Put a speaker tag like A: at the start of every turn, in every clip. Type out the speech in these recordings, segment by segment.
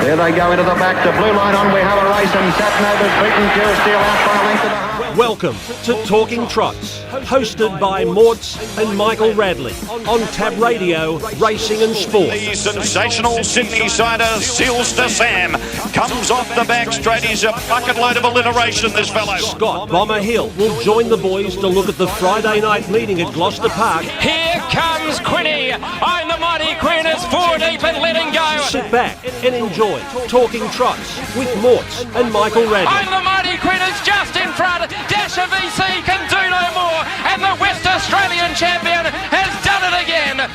A: Here they go into the back. The blue line on. We have a race, and Satnova's beaten Pure Steel out by a length and a half.
B: Welcome to Talking Trots, hosted by Morts and Michael Radley on Tab Radio, Racing and Sport.
C: The sensational Sydney Sider Seals to Sam comes off the back straight. He's a bucket load of alliteration, this fellow.
B: Scott Bomber Hill will join the boys to look at the Friday night meeting at Gloucester Park.
D: Here comes Quinny. I'm the mighty Queen is 4 deep and letting go.
B: Sit back and enjoy Talking Trots with Morts and Michael Radley.
D: I'm the mighty Queen is just in front. Dasher VC can do no more. And the West Australian champion has done it again.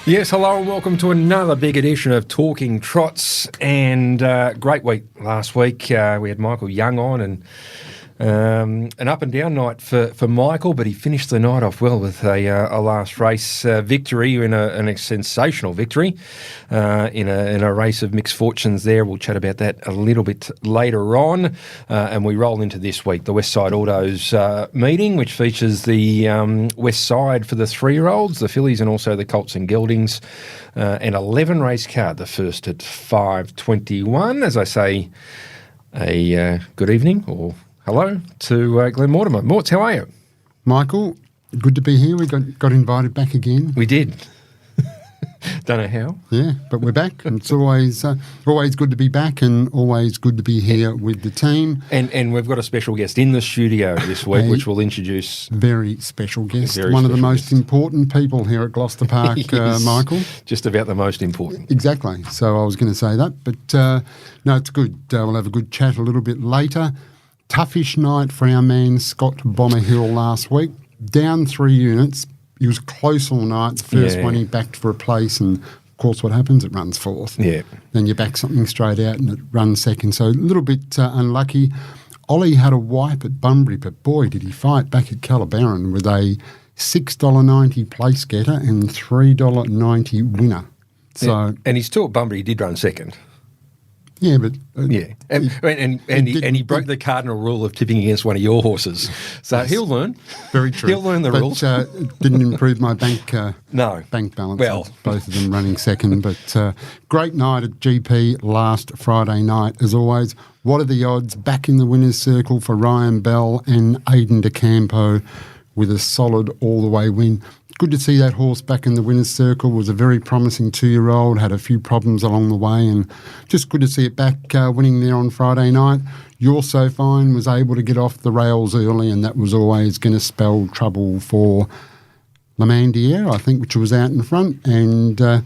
E: Yes, hello and welcome to another big edition of Talking Trots. And great week last week. We had Michael Young on and an up and down night for Michael, but he finished the night off well with a last race victory in a sensational victory in a race of mixed fortunes there. We'll chat about that a little bit later on, and we roll into this week, the West Side Autos meeting, which features the West Side for the 3-year-olds, the fillies, and also the Colts and Geldings, an 11 race card, the first at 5:21. As I say, a good evening or hello to Glen Mortimer. Morts, how are you?
F: Michael, good to be here. We got invited back again.
E: We did. Don't know how.
F: Yeah, but we're back. And it's always good to be back and always good to be here with the team.
E: And we've got a special guest in the studio this week, which we'll introduce.
F: Very special guest. One of the most important people here at Gloucester Park, Michael.
E: Just about the most important.
F: Exactly. So I was going to say that. But no, it's good. We'll have a good chat a little bit later. Toughish night for our man Scott Bomber Hill last week. Down 3 units. He was close all night. The first one he backed for a place, and of course what happens? It runs fourth.
E: Yeah.
F: Then you back something straight out and it runs second. So a little bit unlucky. Ollie had a wipe at Bunbury, but boy, did he fight back at Calabaron with a $6.90 place getter and $3.90 winner. So
E: and he's still at Bunbury. He did run second.
F: Yeah, but
E: and he broke the cardinal rule of tipping against one of your horses. So he'll learn.
F: Very true.
E: He'll learn the rules.
F: It didn't improve my bank balance.
E: Well,
F: both of them running second. But great night at GP last Friday night, as always. What are the odds? Back in the winners' circle for Ryan Bell and Aidan DeCampo with a solid all-the-way win. Good to see that horse back in the winner's circle. Was a very promising 2-year-old, had a few problems along the way, and just good to see it back winning there on Friday night. You're So Fine was able to get off the rails early, and that was always going to spell trouble for Lamandiere, I think, which was out in front. And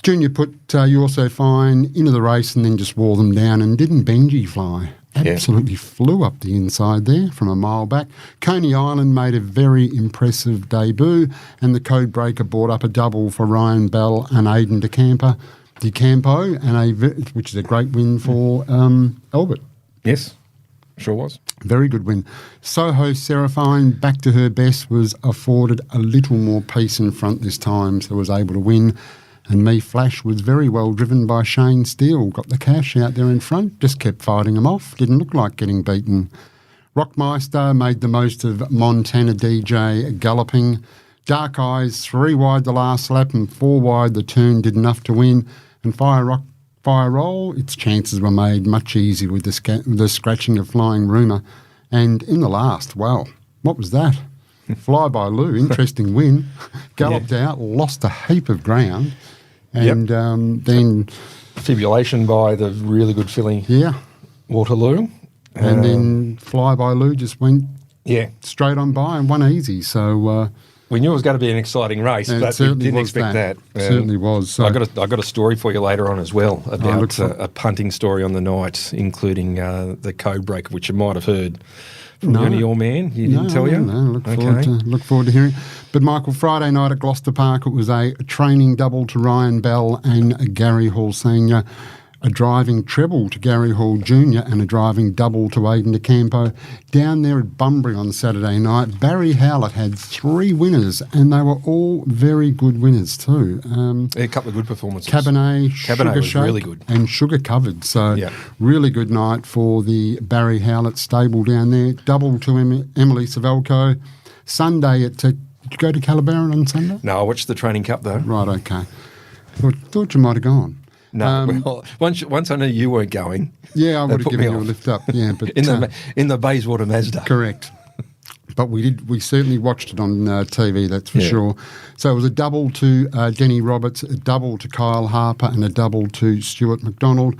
F: Junior put You're So Fine into the race and then just wore them down, and didn't Benji fly? Absolutely flew up the inside there from a mile back. Coney Island made a very impressive debut, and the Code Breaker brought up a double for Ryan Bell and Aidan DeCampo, and which is a great win for Albert.
E: Yes, sure was.
F: Very good win. Soho Seraphine, back to her best, was afforded a little more pace in front this time, so was able to win. And Me Flash was very well driven by Shane Steele. Got the cash out there in front, just kept fighting him off. Didn't look like getting beaten. Rockmeister made the most of Montana DJ galloping. Dark Eyes, 3 wide the last lap and 4 wide the turn, did enough to win. And Fire Roll, its chances were made much easier with the scratching of Flying Rumour. And in the last, well, what was that? Fly by Lou, interesting win. Galloped out, lost a heap of ground. And then
E: Fibulation by the really good filly Waterloo.
F: And then Fly by Lou just went straight on by and won easy. So
E: we knew it was going to be an exciting race, but we didn't expect that.
F: Certainly was. So
E: I got a story for you later on as well about a punting story on the night, including the Code Breaker, which you might have heard from your man. He didn't tell you?
F: No, look forward to hearing. But Michael, Friday night at Gloucester Park, it was a training double to Ryan Bell and Gary Hall Senior, a driving treble to Gary Hall Jr. and a driving double to Aidan DeCampo. Down there at Bunbury on Saturday night, Barry Howlett had 3 winners, and they were all very good winners too.
E: A couple of good performances.
F: Cabernet Sugar
E: was
F: Shake
E: really good.
F: And Sugar Covered. So really good night for the Barry Howlett stable down there. Double to Emily Savelko. Sunday at... did you go to Calabaron on Sunday?
E: No, I watched the Training Cup though.
F: Right, okay. Thought you might have gone.
E: No, well, once I knew you weren't going.
F: Yeah, I would have
E: put
F: given
E: me
F: you a
E: off.
F: lift up. Yeah, but
E: in the Bayswater Mazda.
F: correct. But we certainly watched it on TV, that's for sure. So it was a double to Denny Roberts, a double to Kyle Harper, and a double to Stuart McDonald.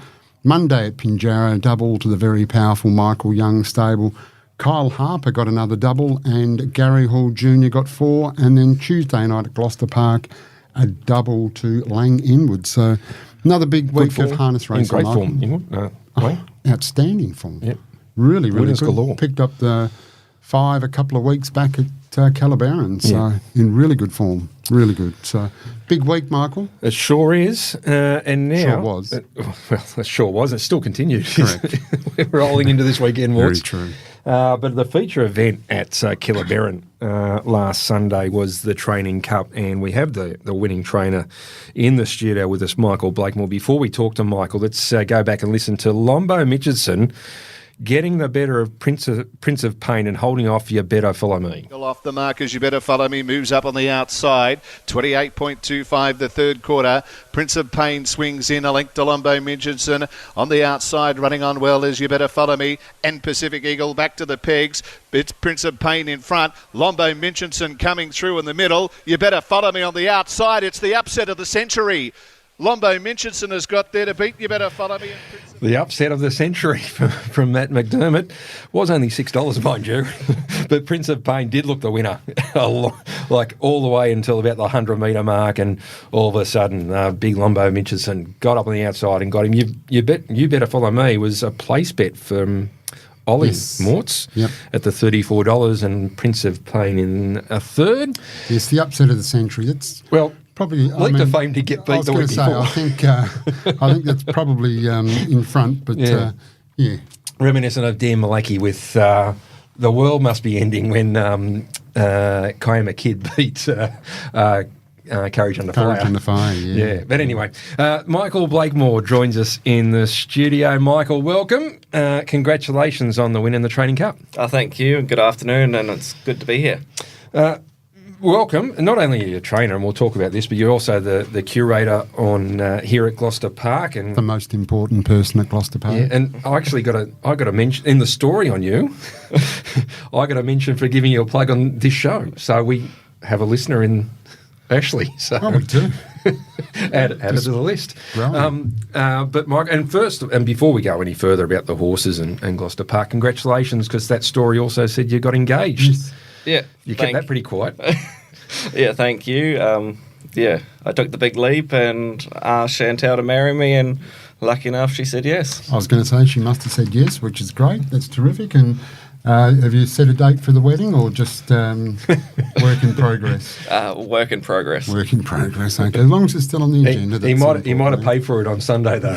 F: Monday at Pinjarra, a double to the very powerful Michael Young stable. Kyle Harper got another double, and Gary Hall Jr. got 4. And then Tuesday night at Gloucester Park, a double to Lang Inwood. So another big week of harness racing.
E: In great
F: Michael.
E: form, Inwood. Wayne?
F: Outstanding form.
E: Yep.
F: Really, really
E: Winners
F: good.
E: galore.
F: Picked up the 5 a couple of weeks back at Calabaran, so in really good form. Really good. So big week, Michael.
E: It sure is. And now...
F: Sure was.
E: It sure was. It still continued.
F: Correct.
E: We're rolling into this weekend,
F: Very
E: Morts.
F: true.
E: But the feature event at Killabarron last Sunday was the Training Cup, and we have the winning trainer in the studio with us, Michael Blakemore. Before we talk to Michael, let's go back and listen to Lombo Mitchelson getting the better of Prince of Pain and holding off You Better Follow Me.
G: Off the markers, You Better Follow Me moves up on the outside. 28.25 the third quarter. Prince of Pain swings in a length to Lombo Midgetson. On the outside, running on well is You Better Follow Me and Pacific Eagle back to the pegs. It's Prince of Pain in front. Lombo Midgetson coming through in the middle. You Better Follow Me on the outside. It's the upset of the century. Lombo Minchinson has got there to beat You Better Follow Me.
E: The upset of the century from Matt McDermott was only $6, mind you, but Prince of Pain did look the winner, like all the way until about the 100-metre mark, and all of a sudden, big Lombo Minchinson got up on the outside and got him. You Better Follow Me was a place bet from Ollie Morts at the $34, and Prince of Pain in a third.
F: Yes, the upset of the century. It's probably
E: leap to fame to get beat the week before.
F: I think that's probably in front, but yeah.
E: Reminiscent of Dan Malachy with The World Must Be Ending when Kiama Kid beat Courage Under Fire.
F: Courage Under Fire, yeah.
E: But anyway, Michael Blakemore joins us in the studio. Michael, welcome. Congratulations on the win in the Training Cup.
H: Thank you, and good afternoon, and it's good to be here.
E: Welcome. Not only are you a trainer, and we'll talk about this, but you're also the curator on here at Gloucester Park, and
F: the most important person at Gloucester Park.
E: Yeah, and I actually got to mention in the story on you. I got to mention for giving you a plug on this show. So we have a listener in Ashley. So
F: we do.
E: add it to the list. But Mike, and before we go any further about the horses and Gloucester Park, congratulations, because that story also said you got engaged.
F: Yes.
H: Yeah,
E: you kept that pretty quiet.
H: Yeah, thank you. I took the big leap and asked Chantal to marry me, and lucky enough, she said yes.
F: I was going to say she must have said yes, which is great. That's terrific. And have you set a date for the wedding, or just work in progress?
H: Work in progress.
F: Work in progress. Okay, as long as it's still on the agenda.
E: He might have paid for it on Sunday though.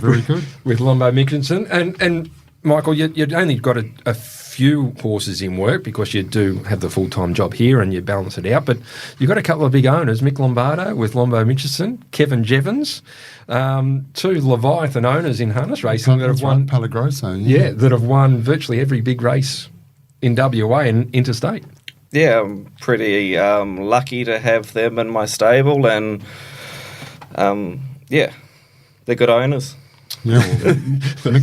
F: Very good.
E: With Lombo Mickinson and Michael, you'd only got a few horses in work because you do have the full-time job here and you balance it out, but you've got a couple of big owners, Mick Lombardo with Lombo Mitchelson, Kevin Jevons, two Leviathan owners in harness racing that have won
F: Palagroso,
E: that have won virtually every big race in WA and interstate.
H: Yeah, I'm pretty lucky to have them in my stable, and they're good owners.
F: Yeah, well,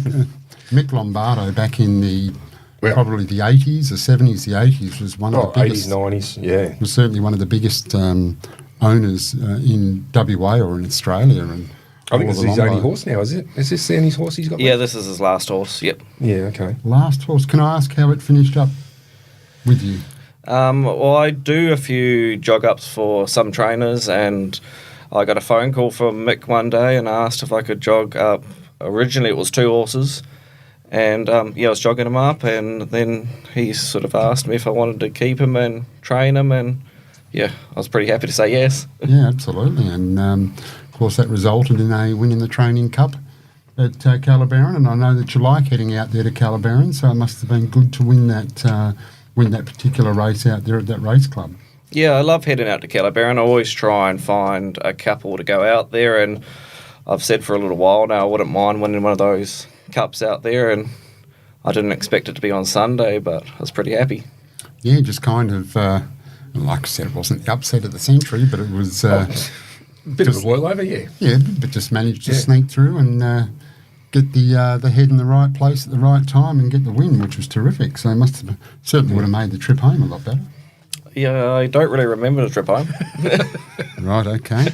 F: Mick Lombardo back in probably the 80s, the 70s, the 80s was one of the biggest.
E: 80s, 90s, yeah.
F: Was certainly one of the biggest owners in WA or in Australia. And
E: I think this is his only horse now, is it? Is this the only horse he's got?
H: Yeah, this is his last horse, yep.
E: Yeah, okay.
F: Last horse. Can I ask how it finished up with you?
H: Well, I do a few jog-ups for some trainers, and I got a phone call from Mick one day and asked if I could jog up. Originally it was 2 horses. And, I was jogging him up, and then he sort of asked me if I wanted to keep him and train him, and, I was pretty happy to say yes.
F: Yeah, absolutely. And, of course, that resulted in a win in the Training Cup at Calabaran, and I know that you like heading out there to Calabaran, so it must have been good to win that particular race out there at that race club.
H: Yeah, I love heading out to Calabaran. I always try and find a couple to go out there, and I've said for a little while now I wouldn't mind winning one of those cups out there, and I didn't expect it to be on Sunday, but I was pretty happy.
F: Yeah, just kind of, like I said, it wasn't the upset of the century, but it was
E: Bit of a boil over, yeah.
F: Yeah, but just managed to sneak through and get the head in the right place at the right time and get the win, which was terrific. So certainly would have made the trip home a lot better.
H: Yeah, I don't really remember the trip home.
F: Right, okay.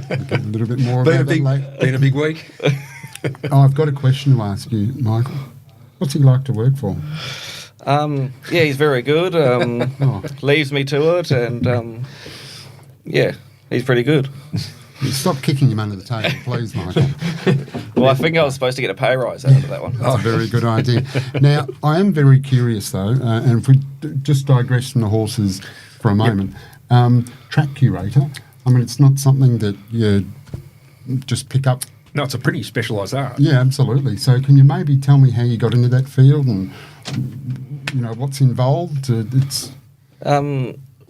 F: We'll get a little bit more about that later.
E: Been a big week.
F: Oh, I've got a question to ask you, Michael. What's he like to work for?
H: Yeah, he's very good. Leaves me to it, and yeah, he's pretty good.
F: Stop kicking him under the table, please, Michael.
H: Well, I think I was supposed to get a pay rise out of that one.
F: That's a very good idea. Now, I am very curious, though, and if we just digress from the horses for a moment, track curator, I mean, it's not something that you just pick up.
E: No, it's a pretty specialised art.
F: Yeah, absolutely. So can you maybe tell me how you got into that field and, what's involved?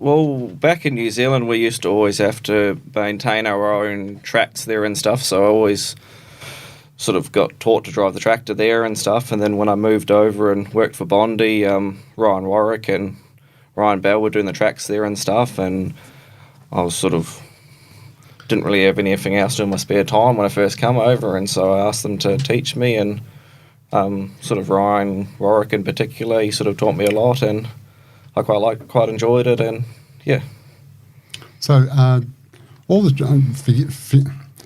H: Well, back in New Zealand, we used to always have to maintain our own tracks there and stuff, so I always sort of got taught to drive the tractor there and stuff, and then when I moved over and worked for Bondi, Ryan Warwick and Ryan Bell were doing the tracks there and stuff, and I was didn't really have anything else to do in my spare time when I first come over, and so I asked them to teach me, and Ryan Warwick in particular, he sort of taught me a lot, and I quite enjoyed it, and yeah.
F: So, all the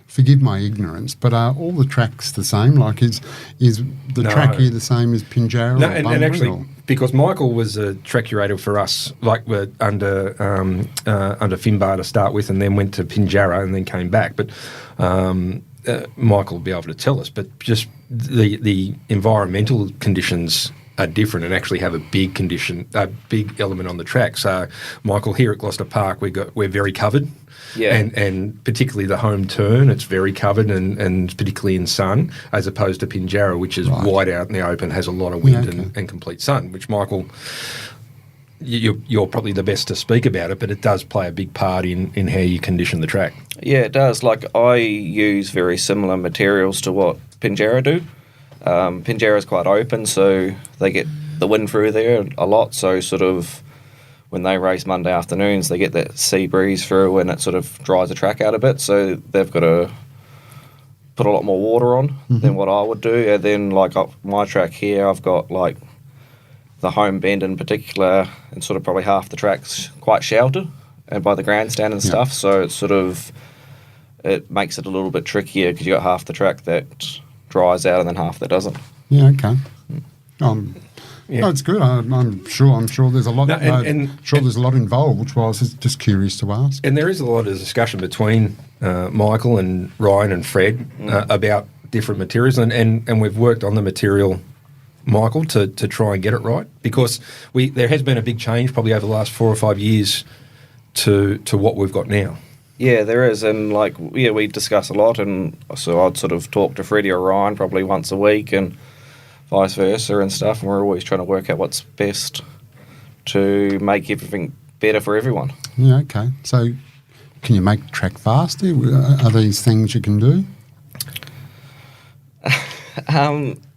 F: forgive my ignorance, but are all the tracks the same? Like, is the track here the same as Pinjarra?
E: No,
F: or
E: and actually, because Michael was a track curator for us, we're under Finbar to start with, and then went to Pinjarra, and then came back. But Michael will be able to tell us. But just the environmental conditions are different and actually have a big element on the track. So, Michael, here at Gloucester Park, we're very covered. Yeah. And particularly the home turn, it's very covered and particularly in sun, as opposed to Pinjarra, which is wide out in the open, has a lot of wind and complete sun, which, Michael, you're probably the best to speak about it, but it does play a big part in how you condition the track.
H: Yeah, it does. Like, I use very similar materials to what Pinjarra do. Pinjarra is quite open, so they get the wind through there a lot, so when they race Monday afternoons, they get that sea breeze through and it sort of dries the track out a bit, so they've got to put a lot more water on than what I would do. And then, my track here, I've got, the home bend in particular, and probably half the track's quite sheltered and by the grandstand and stuff, so it makes it a little bit trickier because you've got half the track that dries out and then half that doesn't.
F: Yeah, okay. No, it's good. I'm sure there's a lot. There's a lot involved, which I was just curious to ask.
E: And there is a lot of discussion between Michael and Ryan and Fred about different materials, and we've worked on the material, Michael, to try and get it right, because there has been a big change probably over the last 4 or 5 years to what we've got now.
H: Yeah, there is, and we discuss a lot, and so I'd talk to Freddie or Ryan probably once a week, and vice versa and stuff, and we're always trying to work out what's best to make everything better for everyone.
F: Yeah, okay. So, can you make the track faster? Are these things you can do?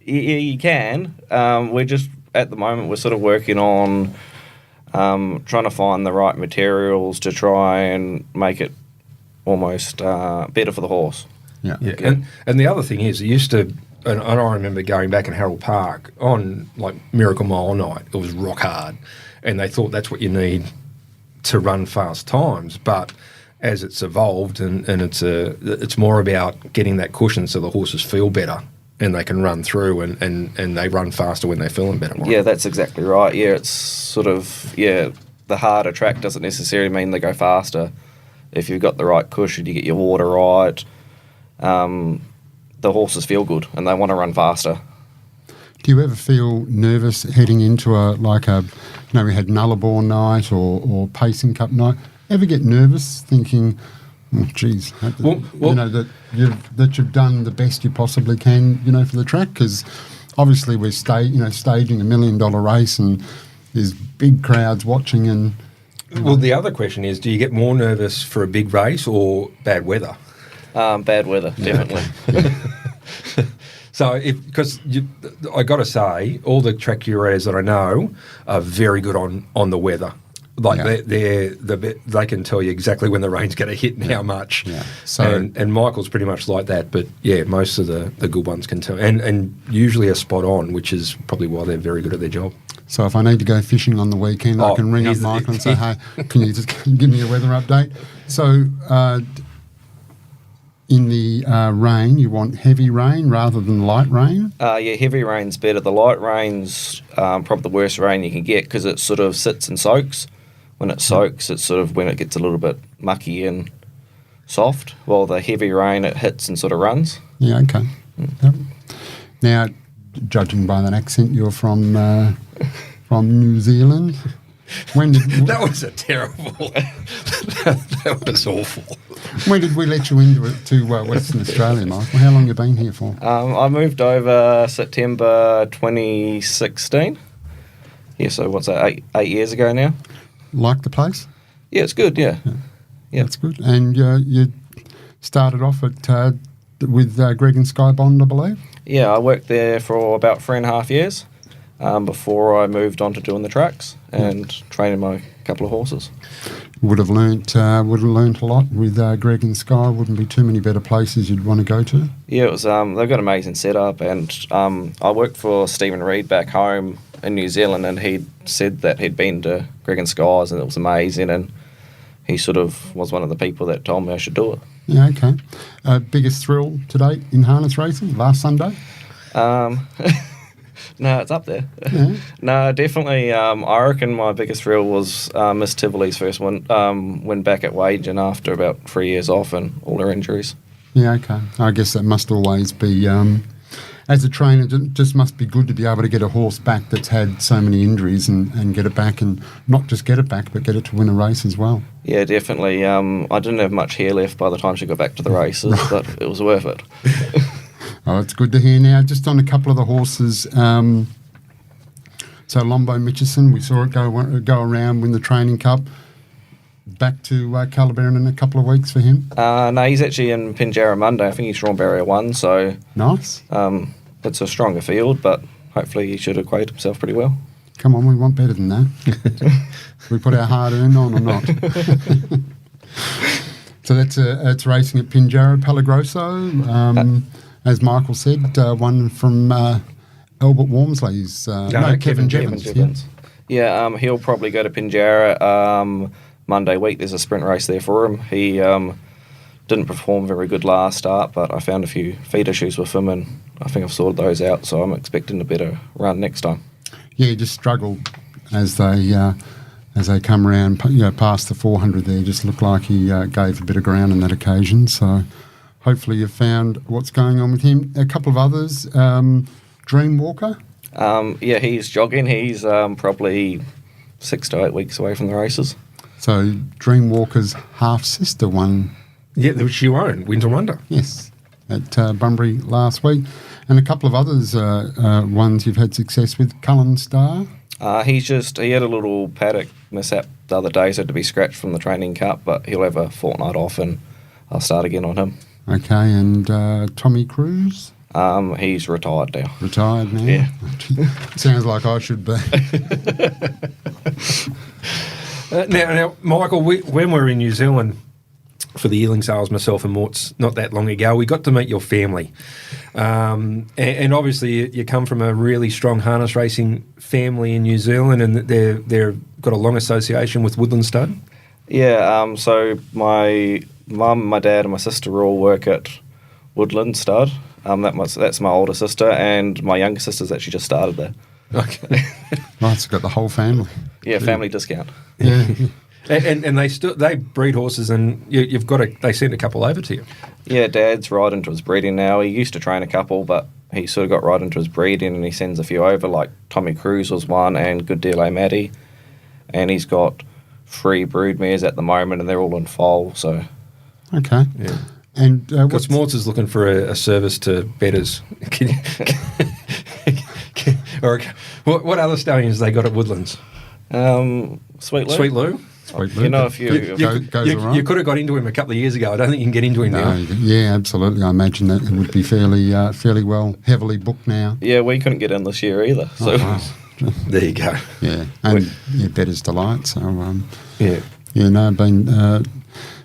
H: You can. We're just, at the moment, we're working on trying to find the right materials to try and make it almost better for the horse.
E: Yeah. And the other thing is, it used to, and I remember going back in Harold Park on Miracle Mile night, it was rock hard, and they thought that's what you need to run fast times. But as it's evolved, and it's more about getting that cushion so the horses feel better and they can run through and they run faster when they're feeling better. Right?
H: Yeah, that's exactly right. Yeah, it's the harder track doesn't necessarily mean they go faster. If you've got the right cushion, you get your water right, the horses feel good and they want to run faster.
F: Do you ever feel nervous heading into we had Nullarbor night or Pacing Cup night? Ever get nervous thinking, oh, geez, that you've done the best you possibly can, for the track? Because obviously we're staging a $1 million race and there's big crowds watching. And
E: well, the other question is, do you get more nervous for a big race or bad weather?
H: Bad weather, definitely.
E: So, because I got to say, all the track curators that I know are very good on the weather. Like they can tell you exactly when the rain's going to hit and how much.
F: Yeah. So
E: and Michael's pretty much like that. But yeah, most of the good ones can tell, and usually are spot on, which is probably why they're very good at their job.
F: So if I need to go fishing on the weekend, I can ring up Michael and say, hey, can you just give me a weather update? So in the rain, you want heavy rain rather than light rain?
H: Yeah, heavy rain's better. The light rain's probably the worst rain you can get because it sort of sits and soaks. When it soaks, it's sort of when it gets a little bit mucky and soft. While the heavy rain, it hits and sort of runs.
F: Yeah, okay. Yep. Now, judging by that accent, you're from New Zealand. When did
E: that was a terrible. that was awful.
F: When did we let you into it to Western Australia, Michael? How long have you been here for?
H: I moved over September 2016. Yeah, so what's that? 8 years ago now.
F: Like the place?
H: Yeah, it's good. Yeah.
F: That's good. And you started off at with Greg and Sky Bond, I believe.
H: Yeah, I worked there for about 3.5 years before I moved on to doing the tracks and training my couple of horses.
F: Would have learnt a lot with Greg and Sky. Wouldn't be too many better places you'd want to go to.
H: Yeah, it was. They've got an amazing setup, and I worked for Stephen Reed back home in New Zealand, and he said that he'd been to Greg and Sky's and it was amazing, and he sort of was one of the people that told me I should do it.
F: Yeah, okay. Biggest thrill to date in harness racing last Sunday?
H: No, it's up there.
F: Yeah.
H: No, definitely. I reckon my biggest thrill was Miss Tivoli's first win back at Wagen after about 3 years off and all her injuries.
F: Yeah, okay. I guess that must always be, as a trainer, it just must be good to be able to get a horse back that's had so many injuries and get it back, and not just get it back, but get it to win a race as well.
H: Yeah, definitely. I didn't have much hair left by the time she got back to the races, but it was worth it.
F: Oh, it's good to hear. Now, just on a couple of the horses, so Lombo Mitchison, we saw it go around, win the Training Cup. Back to Calabarin in a couple of weeks for him?
H: No, he's actually in Pinjarra Monday. I think he's drawn barrier 1, so...
F: Nice.
H: It's a stronger field, but hopefully he should equate himself pretty well.
F: Come on, we want better than that. We put our hard-earned on or not? So it's racing at Pinjarra. Palagroso, as Michael said, one from Albert Walmsley's... Kevin Jevons.
H: Yeah, he'll probably go to Pinjarra Monday week. There's a sprint race there for him. He didn't perform very good last start, but I found a few feed issues with him, and I think I've sorted those out, so I'm expecting a better run next time.
F: Yeah, he just struggled as they come around, past the 400 there. Just looked like he gave a bit of ground on that occasion, so hopefully you've found what's going on with him. A couple of others, Dreamwalker.
H: Yeah, he's jogging. He's probably 6 to 8 weeks away from the races.
F: So Dreamwalker's half-sister won.
E: Yeah, which you own, Winter Wonder.
F: Yes, at Bunbury last week. And a couple of others, ones you've had success with, Cullen Star.
H: He had a little paddock mishap the other day, so had to be scratched from the Training Cup, but he'll have a fortnight off and I'll start again on him.
F: Okay, and Tommy Cruz?
H: He's retired now.
F: Retired now?
H: Yeah.
F: Sounds like I should be.
E: Now, Michael, when we were in New Zealand for the yearling sales, myself and Mort's, not that long ago, we got to meet your family. And obviously you come from a really strong harness racing family in New Zealand, and they've got a long association with Woodland Stud.
H: Yeah, so my mum, my dad and my sister all work at Woodland Stud. That's my older sister, and my younger sister's actually just started there.
F: Okay. Nice, got the whole family.
H: Yeah, family discount.
F: Yeah.
E: And they breed horses, and they send a couple over to you.
H: Yeah, Dad's right into his breeding now. He used to train a couple, but he sort of got right into his breeding, and he sends a few over, like Tommy Cruz was one, and Good Deal O'Maddy. And he's got 3 broodmares at the moment, and they're all in foal, so...
F: Okay.
E: Yeah.
F: And
E: because Morts is looking for a service to betters. Or what other stallions they got at Woodlands?
H: Sweet Lou.
E: Sweet Lou?
F: Sweet Lou.
H: You know, if
E: you could have got into him a couple of years ago. I don't think you can get into him now.
F: Yeah, absolutely. I imagine that it would be fairly well, heavily booked now.
H: Yeah, we couldn't get in this year either. So.
E: There you go.
F: Yeah, and Bettor's Delight. So
E: Yeah.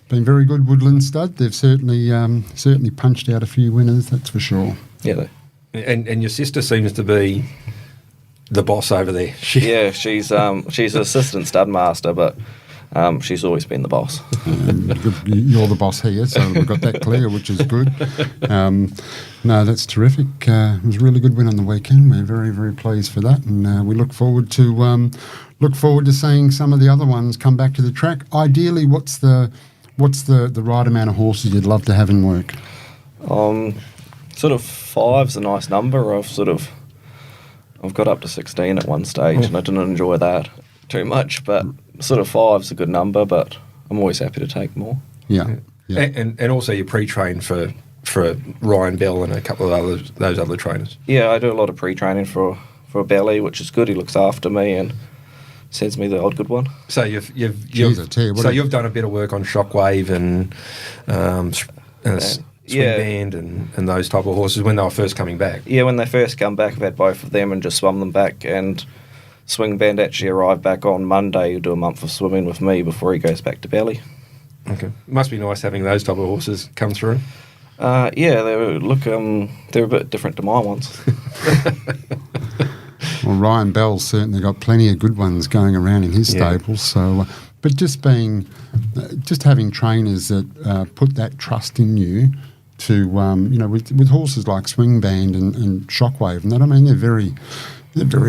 F: been very good Woodland stud. They've certainly punched out a few winners. That's for sure.
H: Yeah.
E: And your sister seems to be the boss over there.
H: She's an assistant stud master, but she's always been the boss.
F: You're the boss here, so we've got that clear, which is good. No, that's terrific. It was a really good win on the weekend. We're very, very pleased for that, and we look forward to seeing some of the other ones come back to the track. Ideally, what's the right amount of horses you'd love to have in work?
H: Sort of 5's a nice number. I've got up to 16 at one stage, and I didn't enjoy that too much, but sort of 5's a good number, but I'm always happy to take more.
F: Yeah.
E: And also you pre-train for Ryan Bell and a couple of those other trainers.
H: Yeah, I do a lot of pre-training for Belly, which is good. He looks after me and sends me the odd good one.
E: So you've done a bit of work on Shockwave and Swing Band and those type of horses when they were first coming back.
H: Yeah, when they first come back, I've had both of them and just swum them back. And Swing Band actually arrived back on Monday. He'll do a month of swimming with me before he goes back to Belly.
E: Okay, must be nice having those type of horses come through.
H: They're a bit different to my ones.
F: Well, Ryan Bell's certainly got plenty of good ones going around in his stable. So, but just having trainers that put that trust in you to, with horses like Swing Band and Shockwave and that, I mean, they're very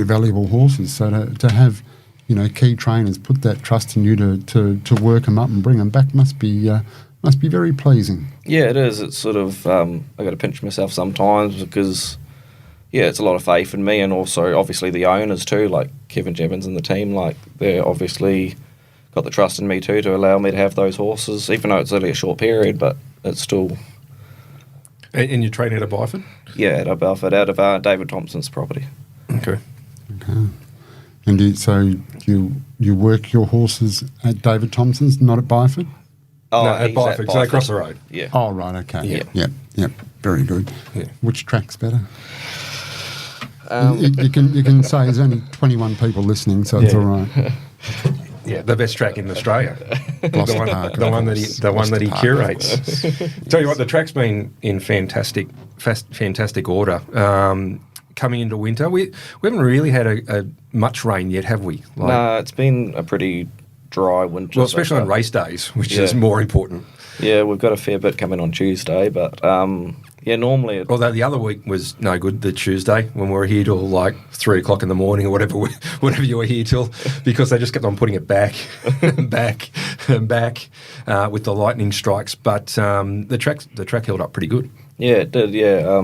F: valuable horses. So to have, key trainers put that trust in you to work them up and bring them back must be very pleasing.
H: Yeah, it is. It's sort of I got to pinch myself sometimes because. Yeah, it's a lot of faith in me, and also obviously the owners too, like Kevin Jevons and the team. Like they're obviously got the trust in me too to allow me to have those horses, even though it's only a short period. But it's still.
E: And you train out of Byford?
H: Yeah, out of David Thompson's property.
E: Okay.
F: And you work your horses at David Thompson's, not at Byford?
H: Oh,
E: no, at Byford, so they cross the road.
H: Yeah.
F: Oh, right. Okay. Yeah. Very good.
E: Yeah.
F: Which track's better? You can say there's only 21 people listening, so it's all right.
E: Yeah, the best track in Australia. the one that he curates. Tell you what, the track's been in fantastic order. Coming into winter, we haven't really had a much rain yet, have we?
H: No, it's been a pretty dry winter.
E: Well, especially on race days, which is more important.
H: Yeah, we've got a fair bit coming on Tuesday, but normally.
E: Although the other week was no good, the Tuesday when we were here till like 3 o'clock in the morning or whatever you were here till, because they just kept on putting it back and back and back with the lightning strikes. But the track held up pretty good.
H: Yeah, it did. Yeah,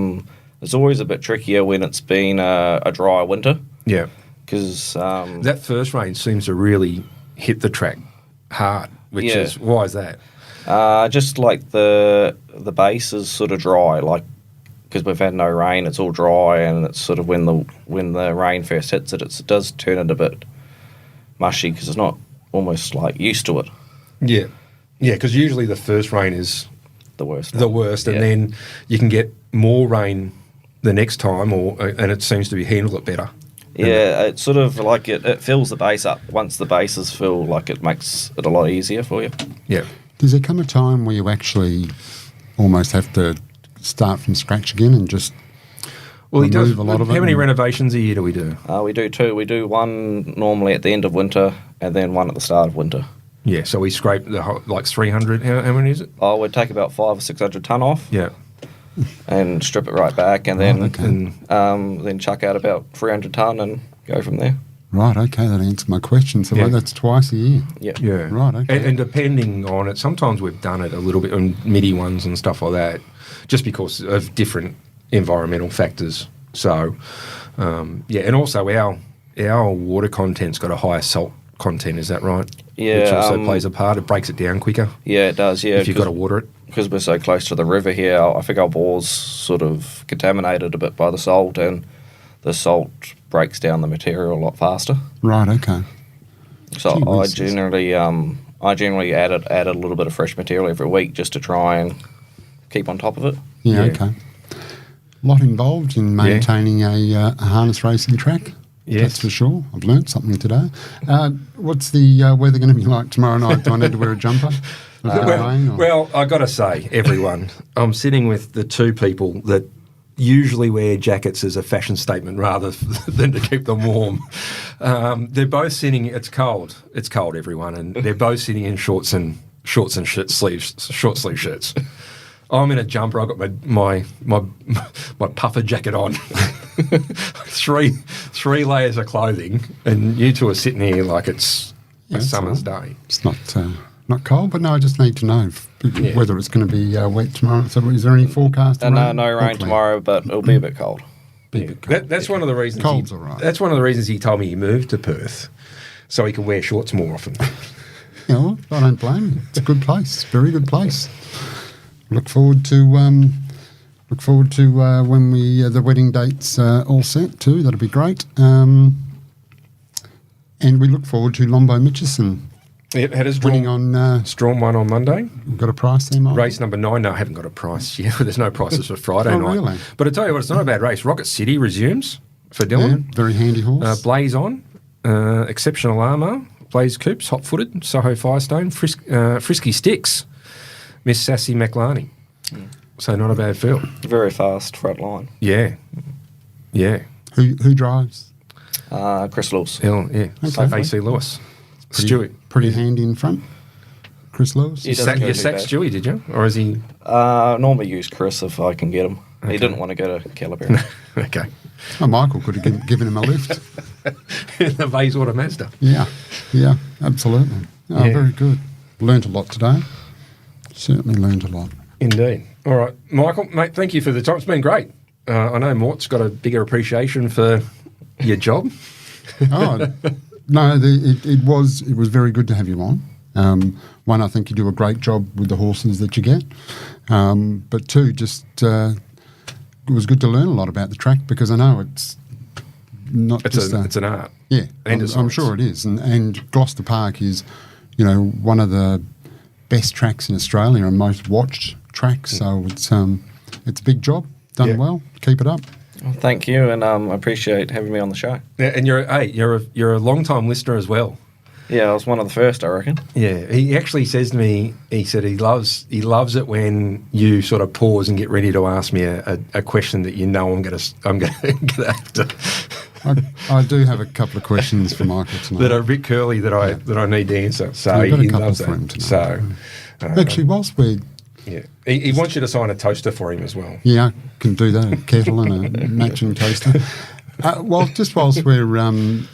H: it's always a bit trickier when it's been a dry winter.
E: Yeah,
H: because
E: that first rain seems to really hit the track hard. Why is that?
H: Just like the base is sort of dry, like because we've had no rain, it's all dry, and it's sort of when the rain first hits it, it does turn it a bit mushy because it's not almost like used to it.
E: Yeah, because usually the first rain is
H: the worst,
E: and then you can get more rain the next time, and it seems to be handle it better.
H: Yeah, it's sort of like it fills the base up. Once the bases fill, like it makes it a lot easier for you.
E: Yeah.
F: Does there come a time where you actually almost have to start from scratch again and just remove a lot of it?
E: How many renovations a year do we do?
H: We do 2. We do one normally at the end of winter and then one at the start of winter.
E: Yeah, so we scrape the whole, like 300. How many is it?
H: We'd take about 500 or 600 tonne off.
E: Yeah.
H: And strip it right back, and then chuck out about 300 tonne and go from there.
F: Right, okay, that answers my question. So that's twice a year.
E: Yeah.
F: Right, okay.
E: And depending on it, sometimes we've done it a little bit on midi ones and stuff like that, just because of different environmental factors. So, and also our water content's got a higher salt content, is that right?
H: Yeah.
E: Which also plays a part. It breaks it down quicker.
H: Yeah, it does, yeah.
E: If you've got to water it.
H: Because we're so close to the river here, I think our bore's sort of contaminated a bit by the salt, and the salt breaks down the material a lot faster.
F: Right, okay.
H: So I generally add a little bit of fresh material every week just to try and keep on top of it.
F: Yeah. Okay. A lot involved in maintaining a harness racing track.
E: Yes.
F: That's for sure. I've learnt something today. What's the weather going to be like tomorrow night? Do I need to wear a jumper?
E: Well, I got to say, everyone, I'm sitting with the two people that usually wear jackets as a fashion statement rather than to keep them warm. They're both sitting. It's cold, everyone, and they're both sitting in short sleeve shirts. I'm in a jumper. I've got my puffer jacket on. three layers of clothing, and you two are sitting here like it's a summer's day.
F: It's not cold, but no, I just need to know whether it's going to be wet tomorrow. So is there any forecast?
H: No rain tomorrow, but it'll be a bit cold.
E: That's one of the reasons.
F: Cold's all right.
E: That's one of the reasons he told me he moved to Perth, so he can wear shorts more often.
F: Yeah, well, I don't blame you. It's a good place, very good place. Look forward to when the wedding date's all set too. That'll be great. And we look forward to Lombo Mitchison.
E: Yep, had his
F: winning on
E: Strawn one on Monday.
F: We've got a price there, Mike?
E: Race number 9. No, I haven't got a price yet. There's no prices for Friday night.
F: Really?
E: But I tell you what, it's not a bad race. Rocket City resumes for Dylan.
F: Yeah, very handy horse.
E: Blaze on, Exceptional Armour, Blaze Coops, Hot Footed, Soho Firestone, Frisky Sticks, Miss Sassy McLarney. So not a bad field.
H: Very fast front line.
E: Yeah.
F: Who drives?
H: Chris Lewis.
E: Okay. AC Lewis. Stewie.
F: Pretty handy in front. Chris Lewis.
E: You sacked Stewie, did you? Or is he?
H: Normally use Chris if I can get him. Okay. He didn't want to go to Calaberry.
E: Okay.
F: Oh, Michael could have given him a lift.
E: In the Bayswater Mazda.
F: Yeah, absolutely. Oh, yeah. Very good. Learned a lot today. Certainly learned a lot.
E: Indeed. All right, Michael, mate, thank you for the time. It's been great. I know Mort's got a bigger appreciation for your job.
F: Oh, no, it was very good to have you on. One, I think you do a great job with the horses that you get. But two, just it was good to learn a lot about the track because I know it's not
E: it's an art.
F: Yeah,
E: and
F: I'm sure it is. And Gloucester Park is, one of the best tracks in Australia and most watched tracks. So it's a big job, done well. Keep it up.
H: Well, thank you, and I appreciate having me on the show.
E: Yeah, and you're a long time listener as well.
H: Yeah, I was one of the first, I reckon.
E: Yeah, he actually says to me, he said he loves it when you sort of pause and get ready to ask me a question that I'm going to have to.
F: I do have a couple of questions for Michael tonight
E: that are a bit curly that I need to answer. So
F: he
E: loves
F: for him
E: that.
F: Tonight.
E: So
F: actually, whilst we're
E: he wants you to sign a toaster for him as well.
F: Yeah, I can do that. A kettle and a matching toaster. Whilst we're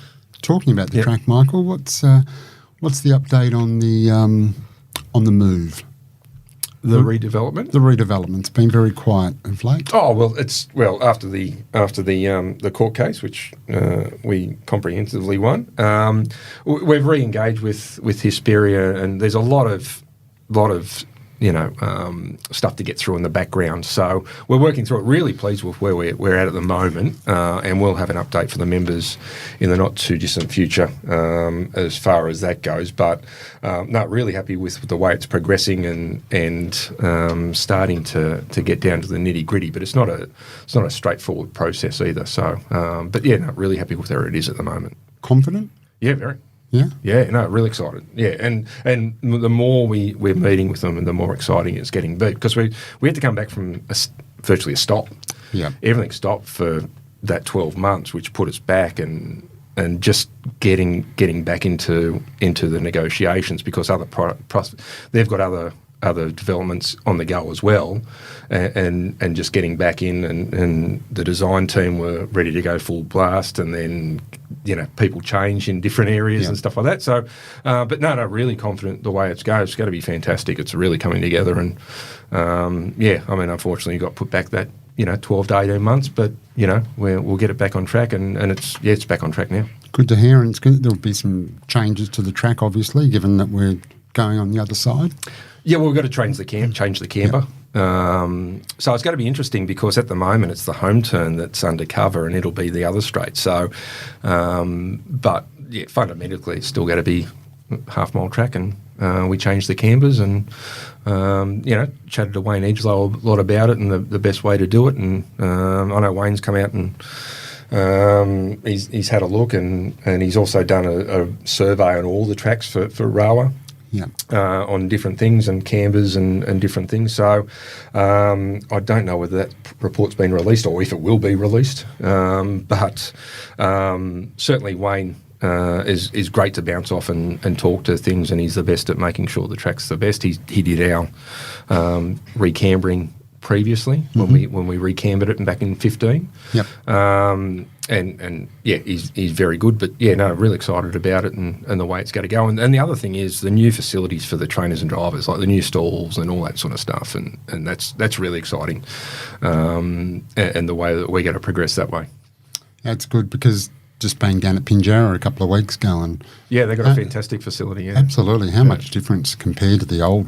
F: talking about the track, Michael, what's the update on the move?
E: The redevelopment?
F: The redevelopment's been very quiet of late.
E: Oh well, after the court case, which we comprehensively won, we've re-engaged with Hesperia, and there's a lot of stuff to get through in the background. So we're working through it. Really pleased with where we're at the moment, and we'll have an update for the members in the not too distant future as far as that goes. But not really happy with the way it's progressing and starting to get down to the nitty gritty. But it's not a straightforward process either. So, but yeah, not really happy with where it is at the moment.
F: Confident?
E: Yeah, very.
F: Yeah,
E: no, really excited. Yeah, and the more we're meeting with them, and the more exciting it's getting. Because we had to come back from virtually a stop.
F: Yeah,
E: everything stopped for that 12 months, which put us back, and just getting back into the negotiations because they've got other developments on the go as well, and just getting back in, and the design team were ready to go full blast, and then people change in different areas and stuff like that. So, but no, really confident the way it's going. It's going to be fantastic. It's really coming together, and unfortunately, you got put back that 12 to 18 months, but we'll get it back on track, and it's back on track now.
F: Good to hear, and there'll be some changes to the track, obviously, given that we're going on the other side.
E: Yeah, well, we've got to change the camper. So it's going to be interesting because at the moment it's the home turn that's undercover and it'll be the other straight. So, but yeah, fundamentally it's still going to be half-mile track, and we changed the campers and, chatted to Wayne Edgelow a lot about it and the best way to do it. And I know Wayne's come out and He's had a look and he's also done a survey on all the tracks for Rawa.
F: Yeah.
E: On different things and cambers and different things. So I don't know whether that report's been released or if it will be released. But certainly Wayne is great to bounce off and talk to things, and he's the best at making sure the track's the best. He did our recambering previously when we recambered it back in 15.
F: Yep.
E: And yeah, he's very good. But yeah, no, really excited about it and the way it's going to go. And the other thing is the new facilities for the trainers and drivers, like the new stalls and all that sort of stuff. And that's really exciting. And the way that we're going to progress that way.
F: That's good because just being down at Pinjarra a couple of weeks ago. And
E: yeah, they've got a fantastic facility. Yeah.
F: Absolutely. How much difference compared to the old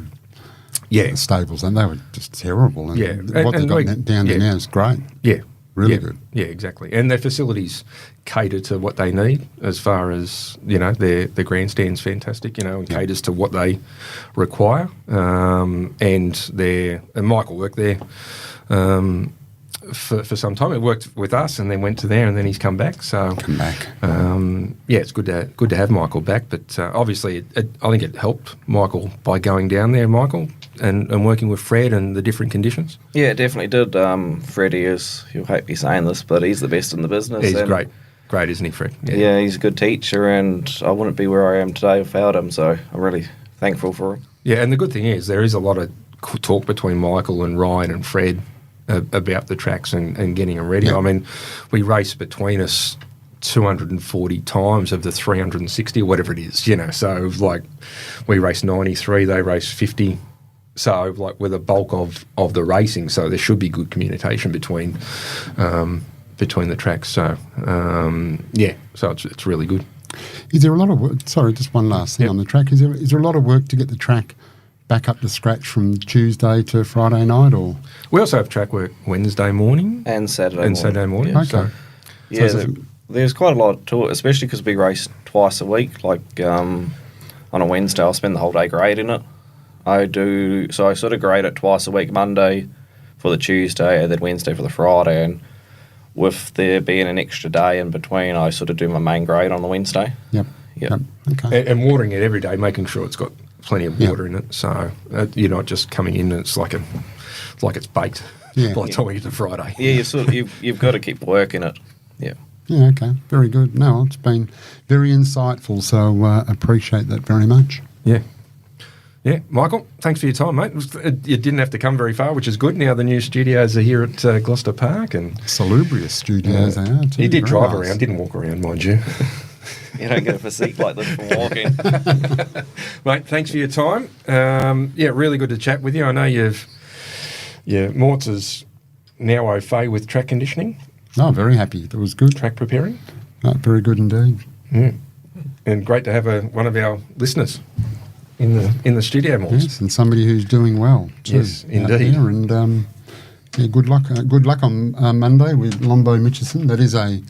F: stables? And they were just terrible. And what they've got down there now is great.
E: Yeah.
F: Really good.
E: Yeah, exactly. And their facilities cater to what they need as far as, their grandstand's fantastic, and caters to what they require. And Michael worked there for some time. He worked with us and then went to there and then he's come back. So it's good to have Michael back. But obviously I think it helped Michael by going down there, Michael, and working with Fred and the different conditions.
H: Yeah, it definitely did. Freddie he'll hate me saying this, but he's the best in the business.
E: He's great. Great, isn't he, Fred?
H: Yeah, he's a good teacher, and I wouldn't be where I am today without him, so I'm really thankful for him.
E: Yeah, and the good thing is there is a lot of talk between Michael and Ryan and Fred about the tracks and getting them ready.
F: Yeah.
E: I mean, we race between us 240 times of the 360 or whatever it is, so like we race 93, they race 50. So, like, we're the bulk of the racing, so there should be good communication between the tracks. So, so it's really good.
F: Is there a lot of work? Sorry, just one last thing on the track. Is there a lot of work to get the track back up to scratch from Tuesday to Friday night, or?
E: We also have track work Wednesday morning
H: and Saturday morning.
F: Okay.
E: So,
H: there's quite a lot to it, especially because we race twice a week. Like on a Wednesday, I'll spend the whole day grading it. I sort of grade it twice a week, Monday for the Tuesday and then Wednesday for the Friday, and with there being an extra day in between, I sort of do my main grade on the Wednesday.
F: Yep. Okay.
E: And watering it every day, making sure it's got plenty of water in it, so you're not just coming in and it's like it's baked by the time we get to Friday.
H: Yeah, you've got to keep working it. Yeah.
F: Yeah, okay. Very good. No, it's been very insightful, so appreciate that very much.
E: Yeah. Yeah, Michael, thanks for your time, mate. You didn't have to come very far, which is good. Now the new studios are here at Gloucester Park. And
F: salubrious studios they are too.
E: He did drive around, didn't walk around, mind you.
H: You don't get a physique like this from walking.
E: Mate, thanks for your time. Really good to chat with you. I know Mort's is now au fait with track conditioning.
F: Oh, very happy. That was good.
E: Track preparing.
F: Oh, very good indeed.
E: Yeah. And great to have one of our listeners in the studio, Morts.
F: Yes, and somebody who's doing well too.
E: Yes, indeed.
F: And good luck. Good luck on Monday with Lombo Mitchison. That is a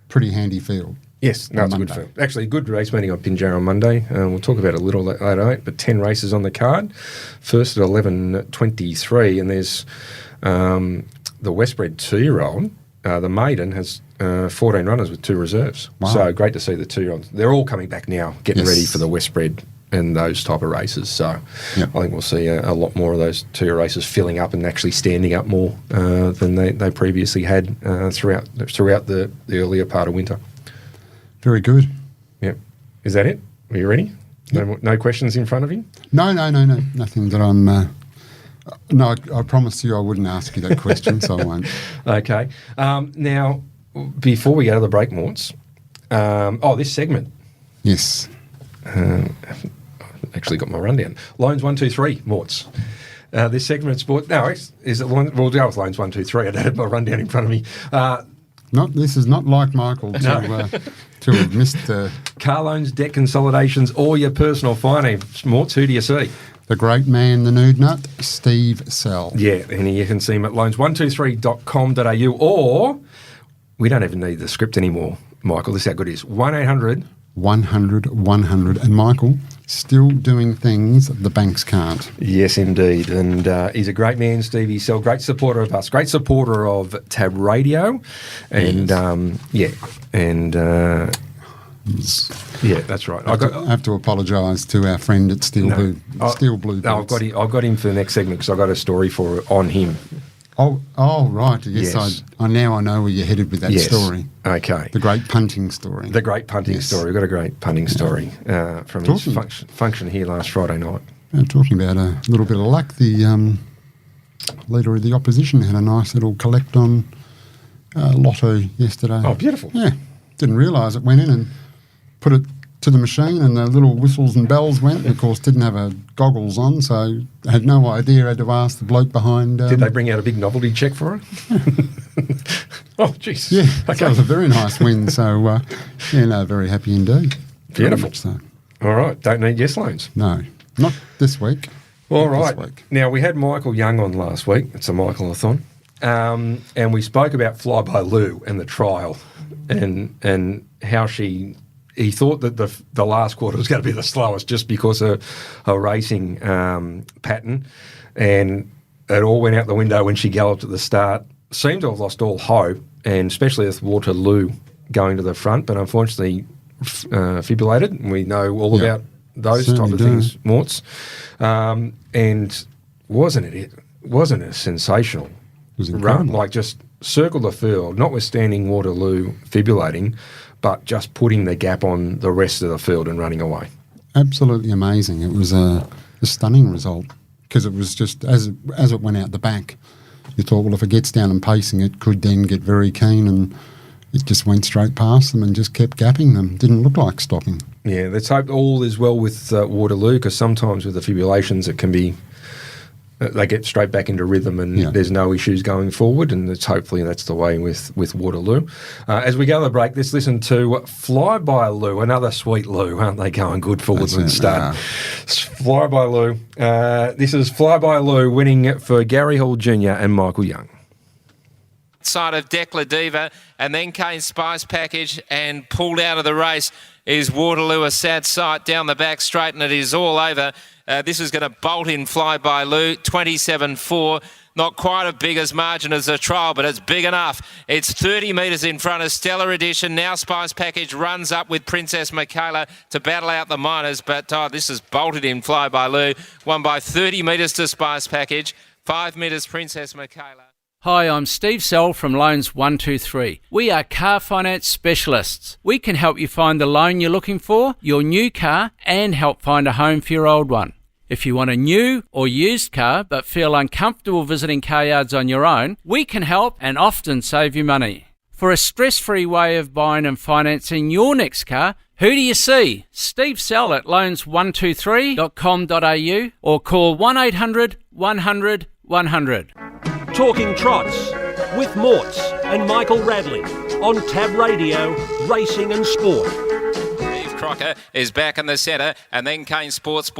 F: pretty handy field.
E: Yes, no, it's a good field. Actually, good race meeting on Pinjarra on Monday. We'll talk about it a little later, but 10 races on the card. First at 11:23, and there's the Westbred 2-year-old. The maiden has 14 runners with 2 reserves.
F: Wow.
E: So great to see the 2-year-olds. They're all coming back now, getting ready for the Westbred and those type of races. So I think we'll see a lot more of those 2-year races filling up and actually standing up more than they previously had throughout the earlier part of winter.
F: Very good.
E: Yep. Is that it? Are you ready? Yep. No questions in front of you?
F: No. Nothing that I'm... No, I promised you I wouldn't ask you that question, so I won't.
E: Okay. Now, before we go to the break, Morts, this segment.
F: Yes.
E: I've actually got my rundown. Loans 1, 2, 3, Morts. This segment of sport. No, is it? We'll go with loans 1, 2, 3. I don't have my rundown in front of me.
F: This is not like Michael to have missed the
E: car loans, debt consolidations, or your personal finance. Morts, who do you see?
F: The great man, the nude nut, Steve Sell.
E: Yeah, and you can see him at loans123.com.au, or we don't even need the script anymore, Michael. This is how good it is. 1-800
F: 100 100. And Michael, still doing things the banks can't.
E: Yes, indeed. And he's a great man, Stevie Sell, great supporter of us, great supporter of Tab Radio. And, yeah, that's right.
F: I have to apologise to our friend at Steel Blue Boots.
E: No, I've got him for the next segment because I've got a story on him.
F: Oh, right. Yes. I now know where you're headed with that story.
E: Okay.
F: The great punting story.
E: Story. We've got a great punting story from his function here last Friday night.
F: Talking about a little bit of luck, the leader of the opposition had a nice little collect on lotto yesterday.
E: Oh, beautiful.
F: Yeah. Didn't realise it went in and put it to the machine and the little whistles and bells went. And of course, didn't have goggles on, so had no idea. Had to ask the bloke behind.
E: Did they bring out a big novelty check for her? Oh, jeez.
F: Yeah,
E: okay.
F: So it was a very nice win. So, very happy indeed.
E: Beautiful.
F: So.
E: All right, don't need yes loans.
F: No, not this week.
E: All right. Now, we had Michael Young on last week. It's a Michael-a-thon. And we spoke about Fly by Lou and the trial and how he thought that the last quarter was going to be the slowest just because of her racing pattern, and it all went out the window when she galloped at the start. Seemed to have lost all hope, and especially with Waterloo going to the front, but unfortunately fibrillated. We know all about those type of things, Morts. And wasn't it sensational? It
F: was incredible.
E: Run, like just circle the field, notwithstanding Waterloo fibrillating, but just putting the gap on the rest of the field and running away.
F: Absolutely amazing. It was a stunning result because it was just, as it went out the back, you thought, well, if it gets down and pacing, it could then get very keen, and it just went straight past them and just kept gapping them. Didn't look like stopping. Yeah,
E: let's hope all is well with Waterloo, because sometimes with the fibrillations it can be they get straight back into rhythm and there's no issues going forward, and hopefully that's the way with Waterloo. As we go to the break, let's listen to Fly by Lou, another sweet Lou. Aren't they going good for Woodland Stud? Fly by Lou. This is Fly by Lou winning for Gary Hall Jr. and Michael Young.
D: Side of Decla Diva, and then came Spice Package and pulled out of the race is Waterloo, a sad sight down the back straight, and it is all over. This is going to bolt in Fly by Lou, 27.4. Not quite as big as margin as a trial, but it's big enough. It's 30 metres in front of Stellar Edition. Now Spice Package runs up with Princess Michaela to battle out the minors, but this is bolted in Fly by Lou. Won by 30 metres to Spice Package, 5 metres Princess Michaela.
I: Hi, I'm Steve Sell from Loans 123. We are car finance specialists. We can help you find the loan you're looking for, your new car, and help find a home for your old one. If you want a new or used car but feel uncomfortable visiting car yards on your own, we can help and often save you money. For a stress-free way of buying and financing your next car, who do you see? Steve Sell at loans123.com.au or call 1800 100 100.
B: Talking Trots with Morts and Michael Radley on Tab Radio, Racing and Sport.
D: Crocker is back in the centre, and then came Sport,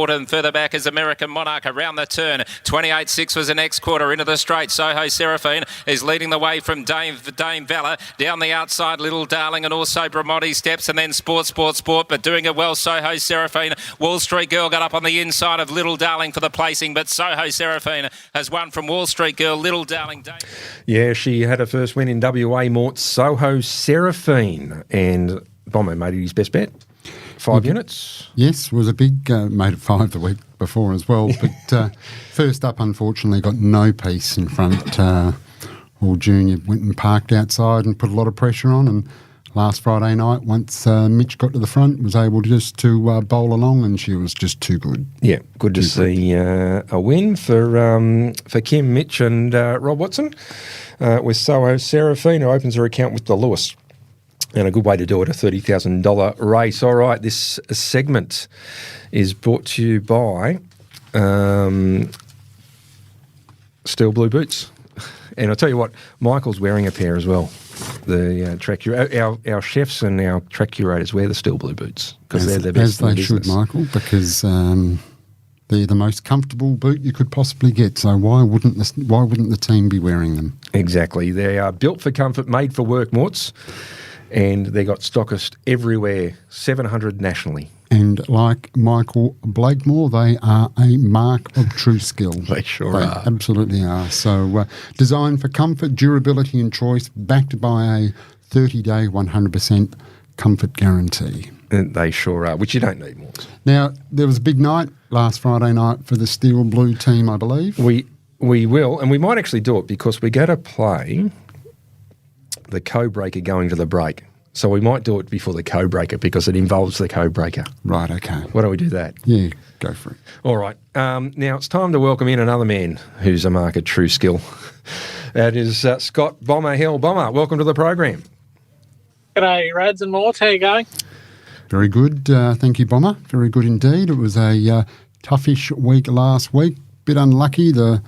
D: and further back is American Monarch around the turn. 28.6 was the next quarter into the straight. Soho Seraphine is leading the way from Dame Valor. Down the outside, Little Darling, and also Bramotti steps, and then Sport, but doing it well, Soho Seraphine. Wall Street Girl got up on the inside of Little Darling for the placing, but Soho Seraphine has won from Wall Street Girl, Little Darling.
E: Yeah, she had her first win in WA, Mort, Soho Seraphine, and Bomber made it his best bet. 5 units.
F: Yes, was a big, made it 5 the week before as well. But first up, unfortunately, got no pace in front. All Junior went and parked outside and put a lot of pressure on. And last Friday night, once Mitch got to the front, was able just to bowl along, and she was just too good.
E: Yeah, good to see a win for Kim, Mitch and Rob Watson with Soho Seraphine, who opens her account with the Lewis. And a good way to do it, a $30,000 race. All right, this segment is brought to you by Steel Blue Boots. And I'll tell you what, Michael's wearing a pair as well. The track our chefs and our track curators wear the Steel Blue Boots because they're the best in the business.
F: As they should, Michael, because they're the most comfortable boot you could possibly get. So why wouldn't the team be wearing them?
E: Exactly. They are built for comfort, made for work, Morts. And they got stockists everywhere, 700 nationally.
F: And like Michael Blakemore, they are a mark of true skill.
E: They sure are.
F: Absolutely are. So designed for comfort, durability and choice, backed by a 30-day, 100% comfort guarantee.
E: And they sure are, which you don't need more.
F: Now, there was a big night last Friday night for the Steel Blue team, I believe.
E: We will, and we might actually do it because we go to play the co-breaker going to the break. So we might do it before the co-breaker because it involves the co-breaker.
F: Right, okay.
E: Why don't we do that?
F: Yeah, go for it.
E: All right. Now it's time to welcome in another man who's a mark of true skill. That is Scott Bomber Hill. Bomber, welcome to the program.
J: G'day, Rads and Morts. How you going?
F: Very good. Thank you, Bomber. Very good indeed. It was a toughish week last week. Bit unlucky. The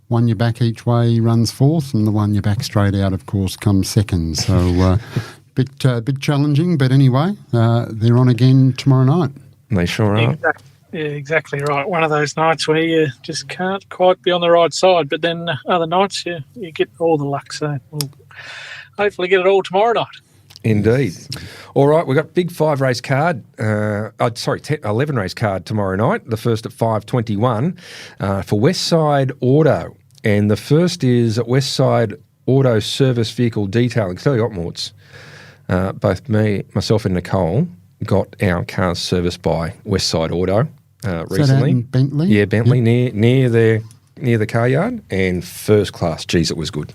F: one you back each way runs fourth and the one you back straight out, of course, comes second. So bit challenging. But anyway, they're on again tomorrow night.
E: They sure are.
J: Exactly right. One of those nights where you just can't quite be on the right side, but then other nights you get all the luck. So we'll hopefully get it all tomorrow night.
E: Indeed. All right, we've got big 5-race card, 11-race card tomorrow night, the first at 5:21 for Westside Auto. And the first is Westside Auto Service Vehicle Detailing. Tell you what, Morts, both myself and Nicole got our cars serviced by Westside Auto recently.
F: Is that out in Bentley?
E: Yeah, Bentley, near the car yard, and first class. Geez, it was good.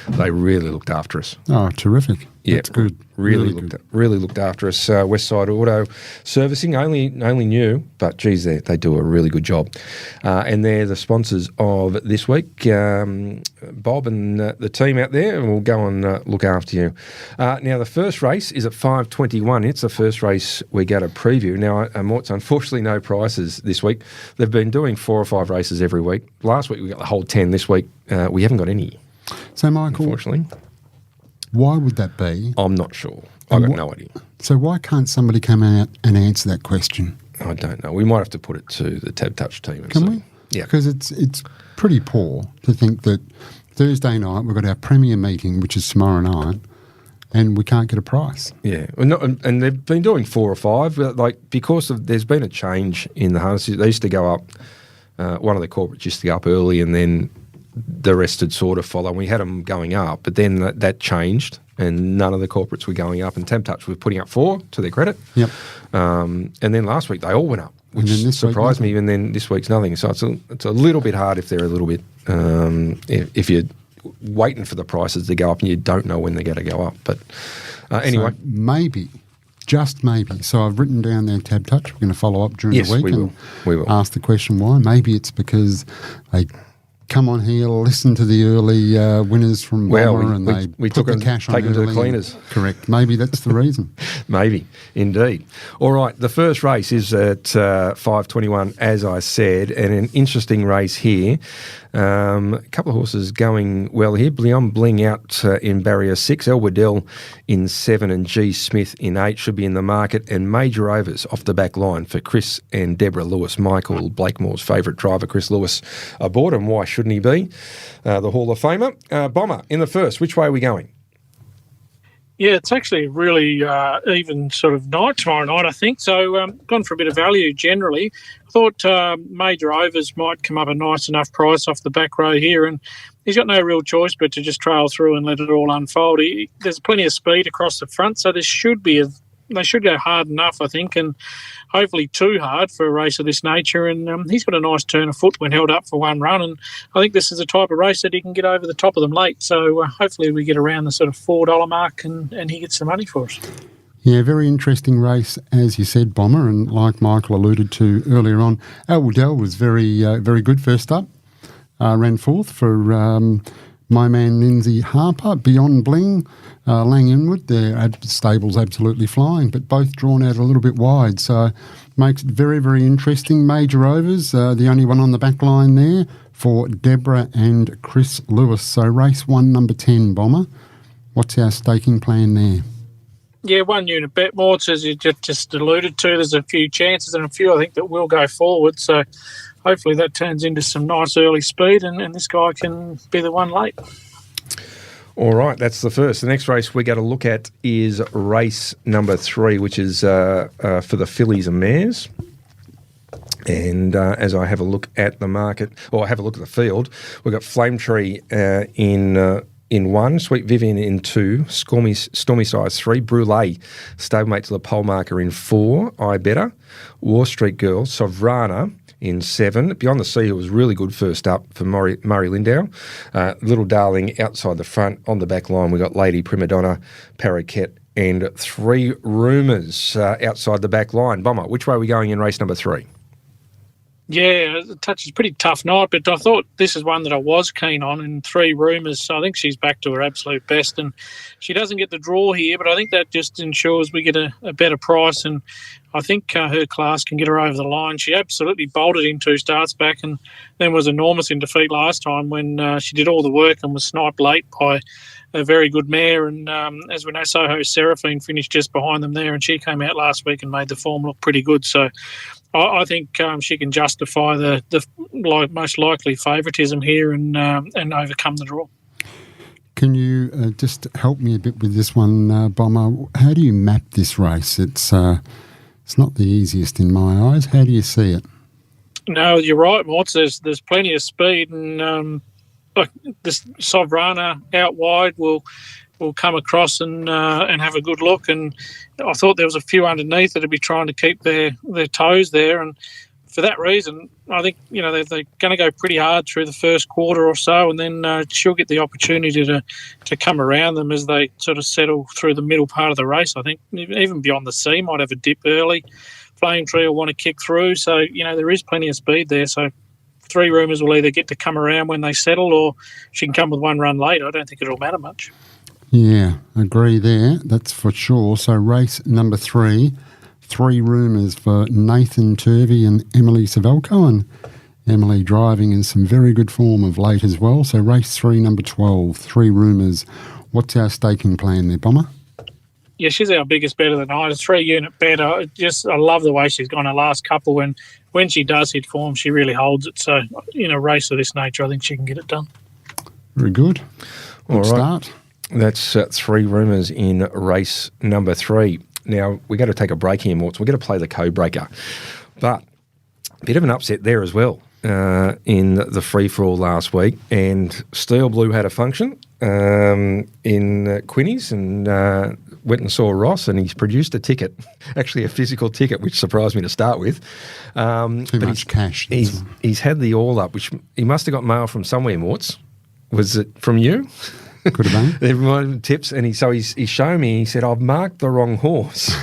E: They really looked after us.
F: Oh, terrific.
E: Yeah,
F: that's good.
E: Really looked after us. Westside Auto Servicing, only new, but geez, they do a really good job. And they're the sponsors of this week. Bob and the team out there, and we'll go and look after you. Now, the first race is at 5:21. It's the first race we go to preview. Now, Mort's unfortunately no prices this week. They've been doing 4 or 5 races every week. Last week we got the whole 10. This week we haven't got any.
F: So, Michael,
E: unfortunately,
F: why would that be?
E: I'm not sure. I've got no idea.
F: So why can't somebody come out and answer that question?
E: I don't know. We might have to put it to the Tab Touch team.
F: Can we?
E: Yeah.
F: Because it's pretty poor to think that Thursday night we've got our premier meeting, which is tomorrow night, and we can't get a price.
E: Yeah. And they've been doing 4 or 5, because there's been a change in the harnesses. They used to go up, one of the corporates used to go up early and then the rest would sort of follow. We had them going up, but then that changed and none of the corporates were going up, and Tab Touch were putting up 4 to their credit.
F: Yep.
E: And then last week they all went up, which surprised me, and then this week's nothing. So it's a little bit hard if they're a little bit, if you're waiting for the prices to go up and you don't know when they're going to go up. But anyway.
F: So maybe, just maybe. So I've written down there Tab Touch. We're going to follow up during the week
E: we will
F: ask the question why. Maybe it's because they come on here, listen to the early winners from Bomber, and they took the cash on
E: take them to the cleaners.
F: Correct. Maybe that's the reason.
E: Maybe, indeed. All right, the first race is at 5:21, as I said, and an interesting race here. A couple of horses going well here. Bleon Bling out in barrier 6, El Waddell in 7, and G Smith in 8 should be in the market, and major overs off the back line for Chris and Deborah Lewis. Michael Blakemore's favourite driver, Chris Lewis, aboard, and why shouldn't he be? The Hall of Famer. Bomber, in the first, which way are we going?
J: Yeah, it's actually a really even sort of night tomorrow night, I think. So gone for a bit of value generally. I thought major overs might come up a nice enough price off the back row here, and he's got no real choice but to just trail through and let it all unfold. There's plenty of speed across the front, so they should go hard enough, I think, and hopefully too hard for a race of this nature. And he's got a nice turn of foot when held up for one run, and I think this is the type of race that he can get over the top of them late. So hopefully we get around the sort of $4 mark and he gets the money for us.
F: Yeah, very interesting race, as you said, Bomber, and like Michael alluded to earlier on, El Waddell was very good first up. Ran fourth for my man Lindsay Harper. Beyond Bling, Lang Inwood, their stable's absolutely flying, but both drawn out a little bit wide, so makes it very, very interesting. Major overs, the only one on the back line there for Deborah and Chris Lewis. So race 1, number 10, Bomber. What's our staking plan there?
J: Yeah, 1 unit bet, Morts, as you just alluded to. There's a few chances and a few I think that will go forward, so hopefully that turns into some nice early speed and this guy can be the one late.
E: All right, that's the first. The next race we got to look at is race number 3, which is for the fillies and mares. And as I have a look at the market, or have a look at the field, we've got Flame Tree in 1, Sweet Vivian in 2, Stormy Size 3, Brûlée, stablemate to the pole marker in 4, I Better, War Street Girl, Sovrana in 7, Beyond the Sea, who was really good first up for Murray Lindau, Little Darling outside the front. On the back line, we got Lady Prima Donna, Parakeet, and 3 Rumours outside the back line. Bomber, which way are we going in race number 3?
J: Yeah, the touch is a pretty tough night, but I thought this is one that I was keen on, and 3 Rumours. So I think she's back to her absolute best, and she doesn't get the draw here, but I think that just ensures we get a better price, and I think her class can get her over the line. She absolutely bolted in 2 starts back, and then was enormous in defeat last time when she did all the work and was sniped late by a very good mare. And as we know, Soho Seraphine finished just behind them there, and she came out last week and made the form look pretty good. So I think she can justify the most likely favouritism here and overcome the draw.
F: Can you just help me a bit with this one, Bomber? How do you map this race? It's not the easiest in my eyes. How do you see it?
J: No, you're right, Morts. There's plenty of speed, and this Sovrana out wide will come across and have a good look. And I thought there was a few underneath that'd be trying to keep their toes there, and for that reason, I think they're going to go pretty hard through the first quarter or so, and then she'll get the opportunity to come around them as they sort of settle through the middle part of the race. I think even Beyond the Sea might have a dip early. Flame Tree will want to kick through, so there is plenty of speed there. So 3 Rumours will either get to come around when they settle, or she can come with 1 run late. I don't think it'll matter much.
F: Yeah, agree there. That's for sure. So race number 3. 3 Rumours for Nathan Turvey and Emily Savelko, and Emily driving in some very good form of late as well. So race 3, number 12, 3 Rumours. What's our staking plan there, Bomber?
J: Yeah, she's our biggest bet of the night. A 3-unit bet. I love the way she's gone her last couple. When she does hit form, she really holds it. So in a race of this nature, I think she can get it done.
F: Very good.
E: All right.
F: Start.
E: That's 3 Rumours in race number 3. Now, we've got to take a break here, Morts. We're going to play the Code Breaker. But a bit of an upset there as well in the free-for-all last week. And Steel Blue had a function in Quinnies and went and saw Ross, and he's produced a ticket, actually a physical ticket, which surprised me to start with.
F: Too much cash.
E: He's had the all-up, which he must have got mail from somewhere, Morts. Was it from you?
F: Could have been.
E: Everyone tips, and he's shown me. He said, "I've marked the wrong horse."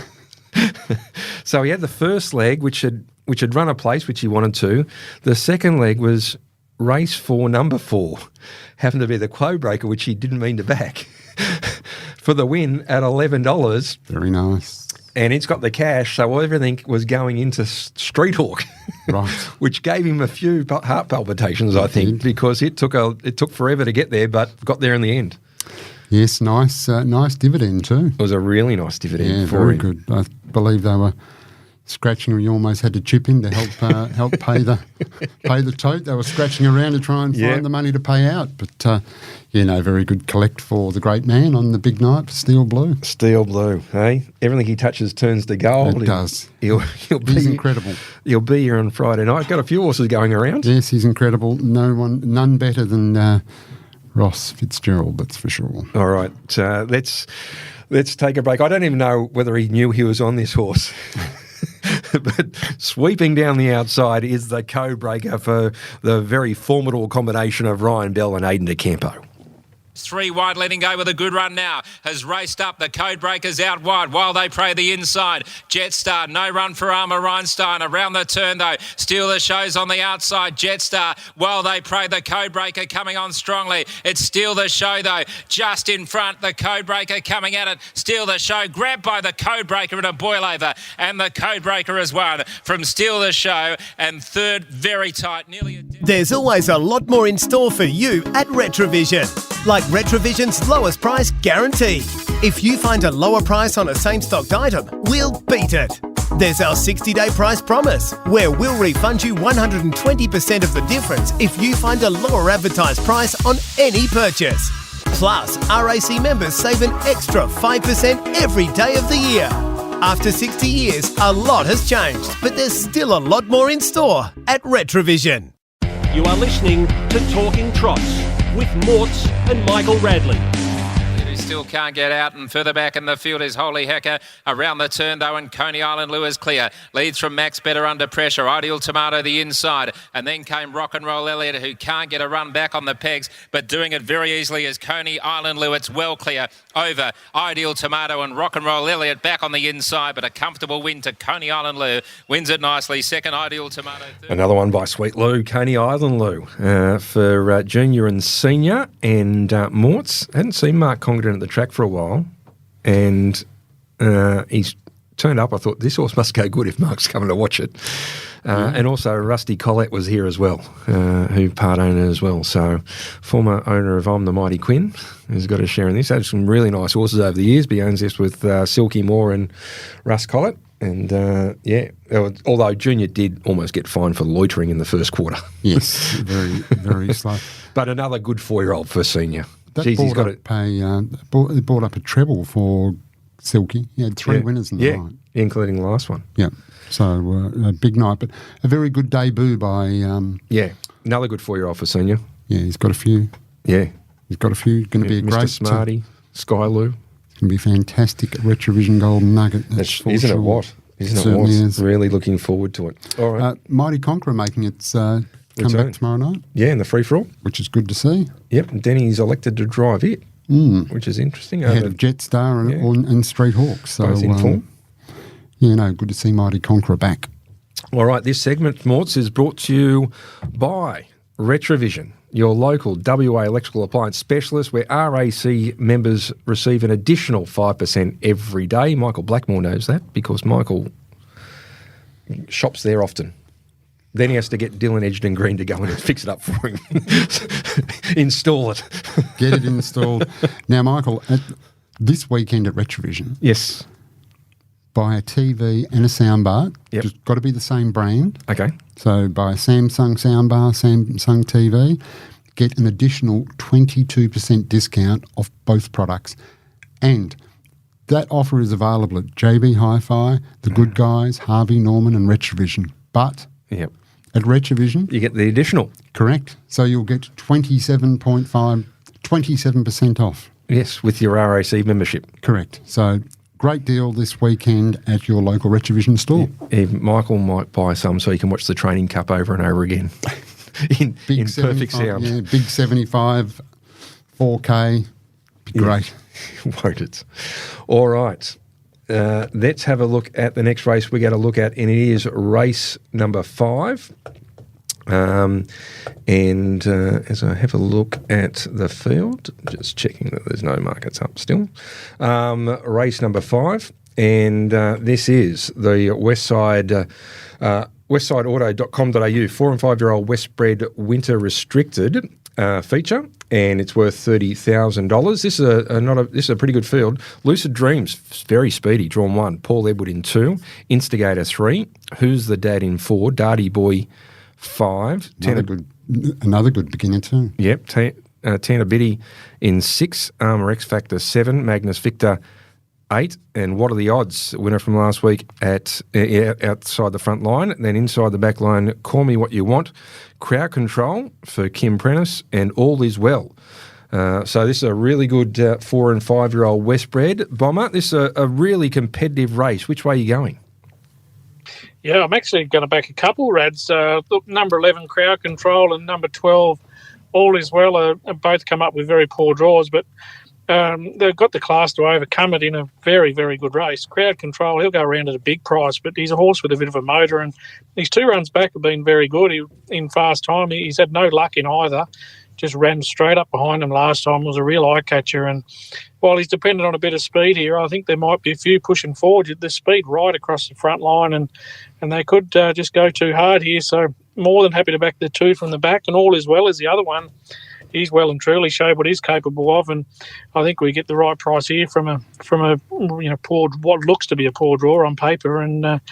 E: So he had the first leg, which had run a place, which he wanted to. The second leg was race 4, number 4, happened to be the Code Breaker, which he didn't mean to back, for the win at $11.
F: Very nice.
E: And it's got the cash, so everything was going into Street Hawk,
F: right?
E: Which gave him a few heart palpitations, I think, because it took forever to get there, but got there in the end.
F: Yes, nice dividend too.
E: It was a really nice dividend.
F: Yeah,
E: for
F: very
E: him.
F: good. I believe they were scratching. We almost had to chip in to help pay the tote. They were scratching around to try and find the money to pay out, but. Very good collect for the great man on the big night for Steel Blue.
E: Steel Blue, hey? Everything he touches turns to gold.
F: It does.
E: He's
F: incredible.
E: He'll be here on Friday night. Got a few horses going around.
F: Yes, he's incredible. None better than Ross Fitzgerald, that's for sure.
E: All right, let's take a break. I don't even know whether he knew he was on this horse. But sweeping down the outside is the Code Breaker for the very formidable combination of Ryan Bell and Aidan DeCampo.
D: 3 wide, letting go with a good run now. Has raced up. The Code Breakers out wide while they pray the inside. Jetstar, no run for Armour Rhinestone. Around the turn though, Steal the Show's on the outside. Jetstar, while they pray the Code Breaker coming on strongly. It's Steal the Show though, just in front. The Code Breaker coming at it. Steal the Show, grabbed by the Code Breaker in a boil over. And the Code Breaker has won from Steal the Show. And third, very tight, nearly.
K: There's always a lot more in store for you at Retrovision. Like Retrovision's lowest price guarantee. If you find a lower price on a same-stocked item, we'll beat it. There's our 60-day price promise, where we'll refund you 120% of the difference if you find a lower advertised price on any purchase. Plus, RAC members save an extra 5% every day of the year. After 60 years, a lot has changed, but there's still a lot more in store at Retrovision.
B: You are listening to Talking Trots with Morts and Michael Radley.
D: Who still can't get out, and further back in the field is Holy Hecker. Around the turn though, and Cownie Island Lure is clear. Leads from Max Better under pressure. Ideal Tomato the inside, and then came Rock and Roll Elliot, who can't get a run back on the pegs, but doing it very easily is Cownie Island Lure. It's well clear over Ideal Tomato and Rock and Roll Elliot back on the inside, but a comfortable win to Cownie Island Lure. Wins it nicely. Second, Ideal Tomato. Third.
E: Another one by Sweet Lou, Cownie Island Lou, for junior and senior. And Morts, hadn't seen Mark Congdon at the track for a while, and he's turned up. I thought, this horse must go good if Mark's coming to watch it. And also Rusty Collette was here as well, who part owner as well. So former owner of I'm the Mighty Quinn has got a share in this. Had some really nice horses over the years, but he owns this with Silky Moore and Russ Collette. And although Junior did almost get fined for loitering in the first quarter.
F: Yes, very, very slow.
E: But another good 4-year-old for senior.
F: That
E: Jeez,
F: brought up a treble for Silky. He had 3 winners in the night.
E: Including the last one.
F: Yeah. So a big night, but a very good debut by...
E: another good 4-year-old for senior.
F: Yeah, he's got a few.
E: Yeah.
F: He's got a few. Going to be a
E: Mr.
F: great...
E: Smarty, Skyloo.
F: It's going to be fantastic at Retrovision Golden Nugget.
E: Isn't it what? Isn't it what? Is. Really looking forward to it. All right.
F: Mighty Conqueror making its comeback tomorrow night.
E: Yeah, in the free-for-all.
F: Which is good to see.
E: Yep, and Denny's elected to drive it, which is interesting.
F: Ahead of Jetstar and Street Hawks. So,
E: both in form.
F: Good to see Mighty Conqueror back.
E: All right, this segment, Morts, is brought to you by Retrovision, your local WA electrical appliance specialist, where RAC members receive an additional 5% every day. Michael Blakemore knows that because Michael shops there often. Then he has to get Dylan Edgden Green to go in and fix it up for him. Install it.
F: Get it installed. Now, Michael, this weekend at Retrovision...
E: Yes.
F: Buy a TV and a soundbar.
E: Yep.
F: Just got to be the same brand.
E: Okay.
F: So buy a Samsung soundbar, Samsung TV, get an additional 22% discount off both products. And that offer is available at JB Hi-Fi, The Good Guys, Harvey Norman and Retrovision. But
E: at
F: Retrovision...
E: you get the additional.
F: Correct. So you'll get 27% off.
E: Yes, with your RAC membership.
F: Correct. So... great deal this weekend at your local Retrovision store.
E: Yeah, Michael might buy some so he can watch the Training Cup over and over again in perfect sound.
F: Yeah, big 75, 4K. Be great.
E: Won't it? All right. Let's have a look at the next race we're going to look at, and it is race number 5. As I have a look at the field, just checking that there's no markets up still. Race number 5, and this is the westsideauto.com.au 4 and 5-year-old Westbred Winter Restricted feature, and it's worth $30,000. This is a pretty good field. Lucid Dreams, very speedy, drawn 1. Paul Edward in 2, Instigator 3, Who's the Dad in 4, Darty Boy 5.
F: Another good beginner too.
E: Yep. Tana Biddy in 6. Armour X Factor 7. Magnus Victor 8. And What Are the Odds? Winner from last week at outside the front line. And then inside the back line, Call Me What You Want. Crowd Control for Kim Prentice. And All Is Well. So this is a really good 4 and 5-year-old Westbred bomber. This is a really competitive race. Which way are you going?
J: Yeah, I'm actually going to back a couple, Rads. Number 11, Crowd Control, and number 12, All Is Well, both come up with very poor draws, but they've got the class to overcome it in a very, very good race. Crowd Control, he'll go around at a big price, but he's a horse with a bit of a motor, and his 2 runs back have been very good. In fast time, he's had no luck in either. Just ran straight up behind him last time, was a real eye-catcher, and while he's dependent on a bit of speed here, I think there might be a few pushing forward. There's speed right across the front line, and they could just go too hard here. So more than happy to back the 2 from the back, and All Is Well as the other one. He's well and truly showed what he's capable of, and I think we get the right price here from a poor, what looks to be a poor draw on paper, and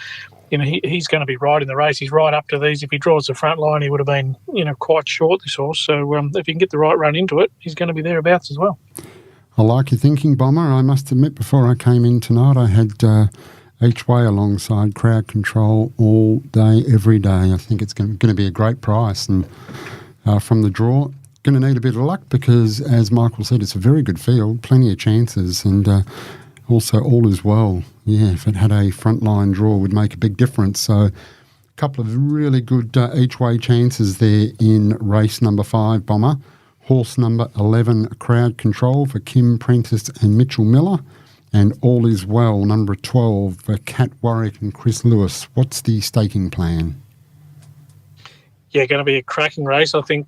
J: he's going to be right in the race. He's right up to these. If he draws the front line, he would have been, quite short, this horse. So if he can get the right run into it, he's going to be thereabouts as well.
F: I like your thinking, Bomber. I must admit, before I came in tonight, I had each way alongside Crowd Control all day, every day. I think it's going to be a great price. And from the draw, going to need a bit of luck because, as Michael said, it's a very good field, plenty of chances, and also all is well. Yeah, if it had a frontline draw, would make a big difference. So a couple of really good each-way chances there in race number 5, Bomber. Horse number 11, Crowd Control for Kim Prentice and Mitchell Miller. And All Is Well, number 12, for Kat Warwick and Chris Lewis. What's the staking plan?
J: Yeah, going to be a cracking race, I think,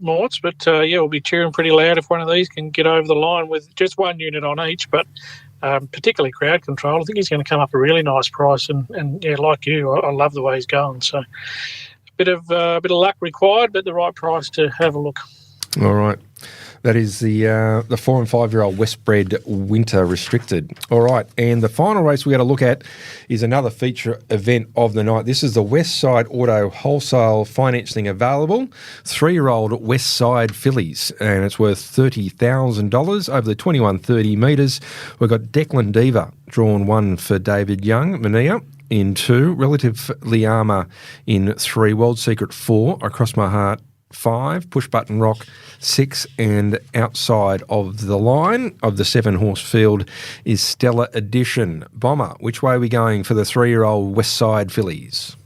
J: Morts. But, we'll be cheering pretty loud if one of these can get over the line with just one unit on each. But particularly Crowd Control, I think he's going to come up a really nice price. And like you, I love the way he's going. So a bit of luck required, but the right price to have a look.
E: All right. That is the 4 and 5-year-old Westbred Winter Restricted. All right. And the final race we got to look at is another feature event of the night. This is the Westside Auto Wholesale Financing Available 3-year-old Westside fillies. And it's worth $30,000 over the 2130 metres. We've got Declan Diva drawn 1 for David Young, Mania in 2, Relative Liama in 3, World Secret 4, Across My Heart 5, Push Button Rock 6, and outside of the line of the 7-horse field is Stellar Edition. Bomber, which way are we going for the 3-year-old Westside fillies?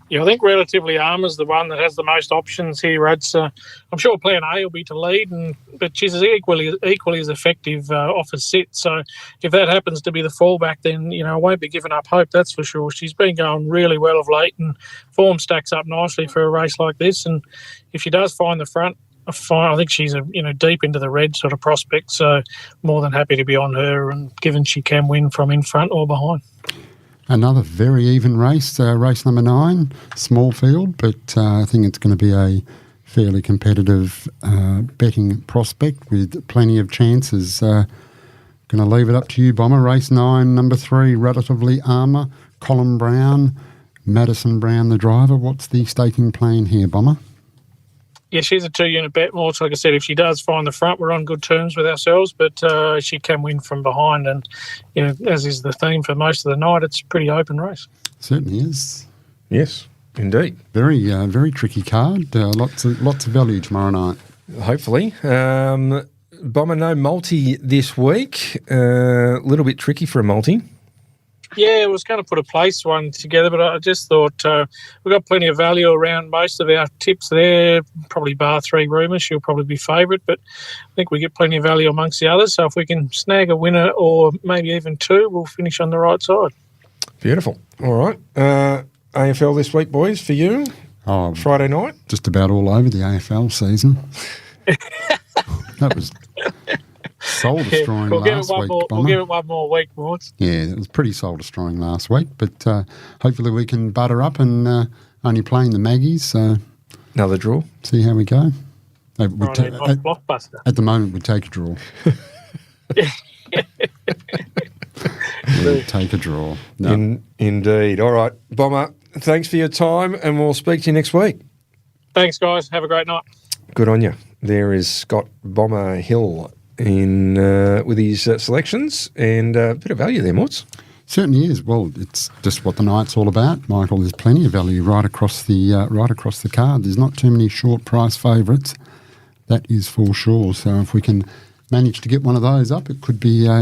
J: Yeah, I think Relatively Armour's the one that has the most options here, Rads. I'm sure Plan A will be to lead, but she's equally as effective off a sit. So if that happens to be the fallback, then, I won't be giving up hope, that's for sure. She's been going really well of late, and form stacks up nicely for a race like this. And if she does find the front, I think she's deep into the red sort of prospect. So more than happy to be on her, and given she can win from in front or behind.
F: Another very even race, race number 9, small field, but I think it's going to be a fairly competitive betting prospect with plenty of chances. Going to leave it up to you, Bomber. Race 9, number 3, Relatively Armour, Colin Brown, Madison Brown, the driver. What's the staking plan here, Bomber?
J: Yeah, she's a 2-unit bet more. So like I said, if she does find the front, we're on good terms with ourselves, but she can win from behind. And, as is the theme for most of the night, it's a pretty open race.
F: Certainly is.
E: Yes, indeed.
F: Very, very tricky card. Lots of value tomorrow night.
E: Hopefully. Bomber, no multi this week. A little bit tricky for a multi.
J: Yeah, I was going to put a place one together, but I just thought we've got plenty of value around most of our tips there. Probably bar 3 Rumour, she'll probably be favourite, but I think we get plenty of value amongst the others. So if we can snag a winner or maybe even 2, we'll finish on the right side.
E: Beautiful. All right. AFL this week, boys, for you?
F: Oh,
E: Friday night?
F: Just about all over the AFL season. That was soul-destroying last week, Bomber.
J: We'll give it one more week, Morts.
F: Yeah, it was pretty soul-destroying last week, but hopefully we can butter up and only playing the Maggies, so...
E: Another draw.
F: See how we go.
J: Blockbuster.
F: At the moment, we take a draw. We'll take a draw. No.
E: Indeed. All right. Bomber, thanks for your time, and we'll speak to you next week.
J: Thanks, guys. Have a great night.
E: Good on you. There is Scott Bomber Hill in with his selections, and a bit of value there, Morts.
F: Certainly is. Well, it's just what the night's all about, Michael. There's plenty of value right across the card. There's not too many short price favourites. That is for sure. So if we can manage to get one of those up, it could be a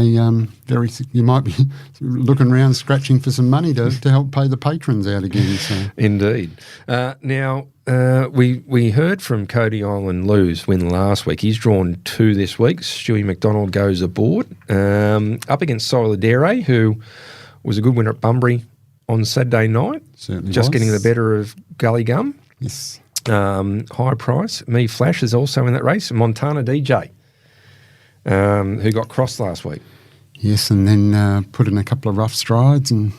F: very. You might be looking around, scratching for some money to help pay the patrons out again. So.
E: Indeed. Now we heard from Cody Island Lou's win last week. He's drawn 2 this week. Stewie McDonald goes aboard up against Solidere, who was a good winner at Bunbury on Saturday night.
F: Certainly
E: just
F: was.
E: getting the better of Gully Gum.
F: Yes.
E: High price. Me Flash is also in that race. Montana DJ, who got crossed last week.
F: Yes, and then put in a couple of rough strides and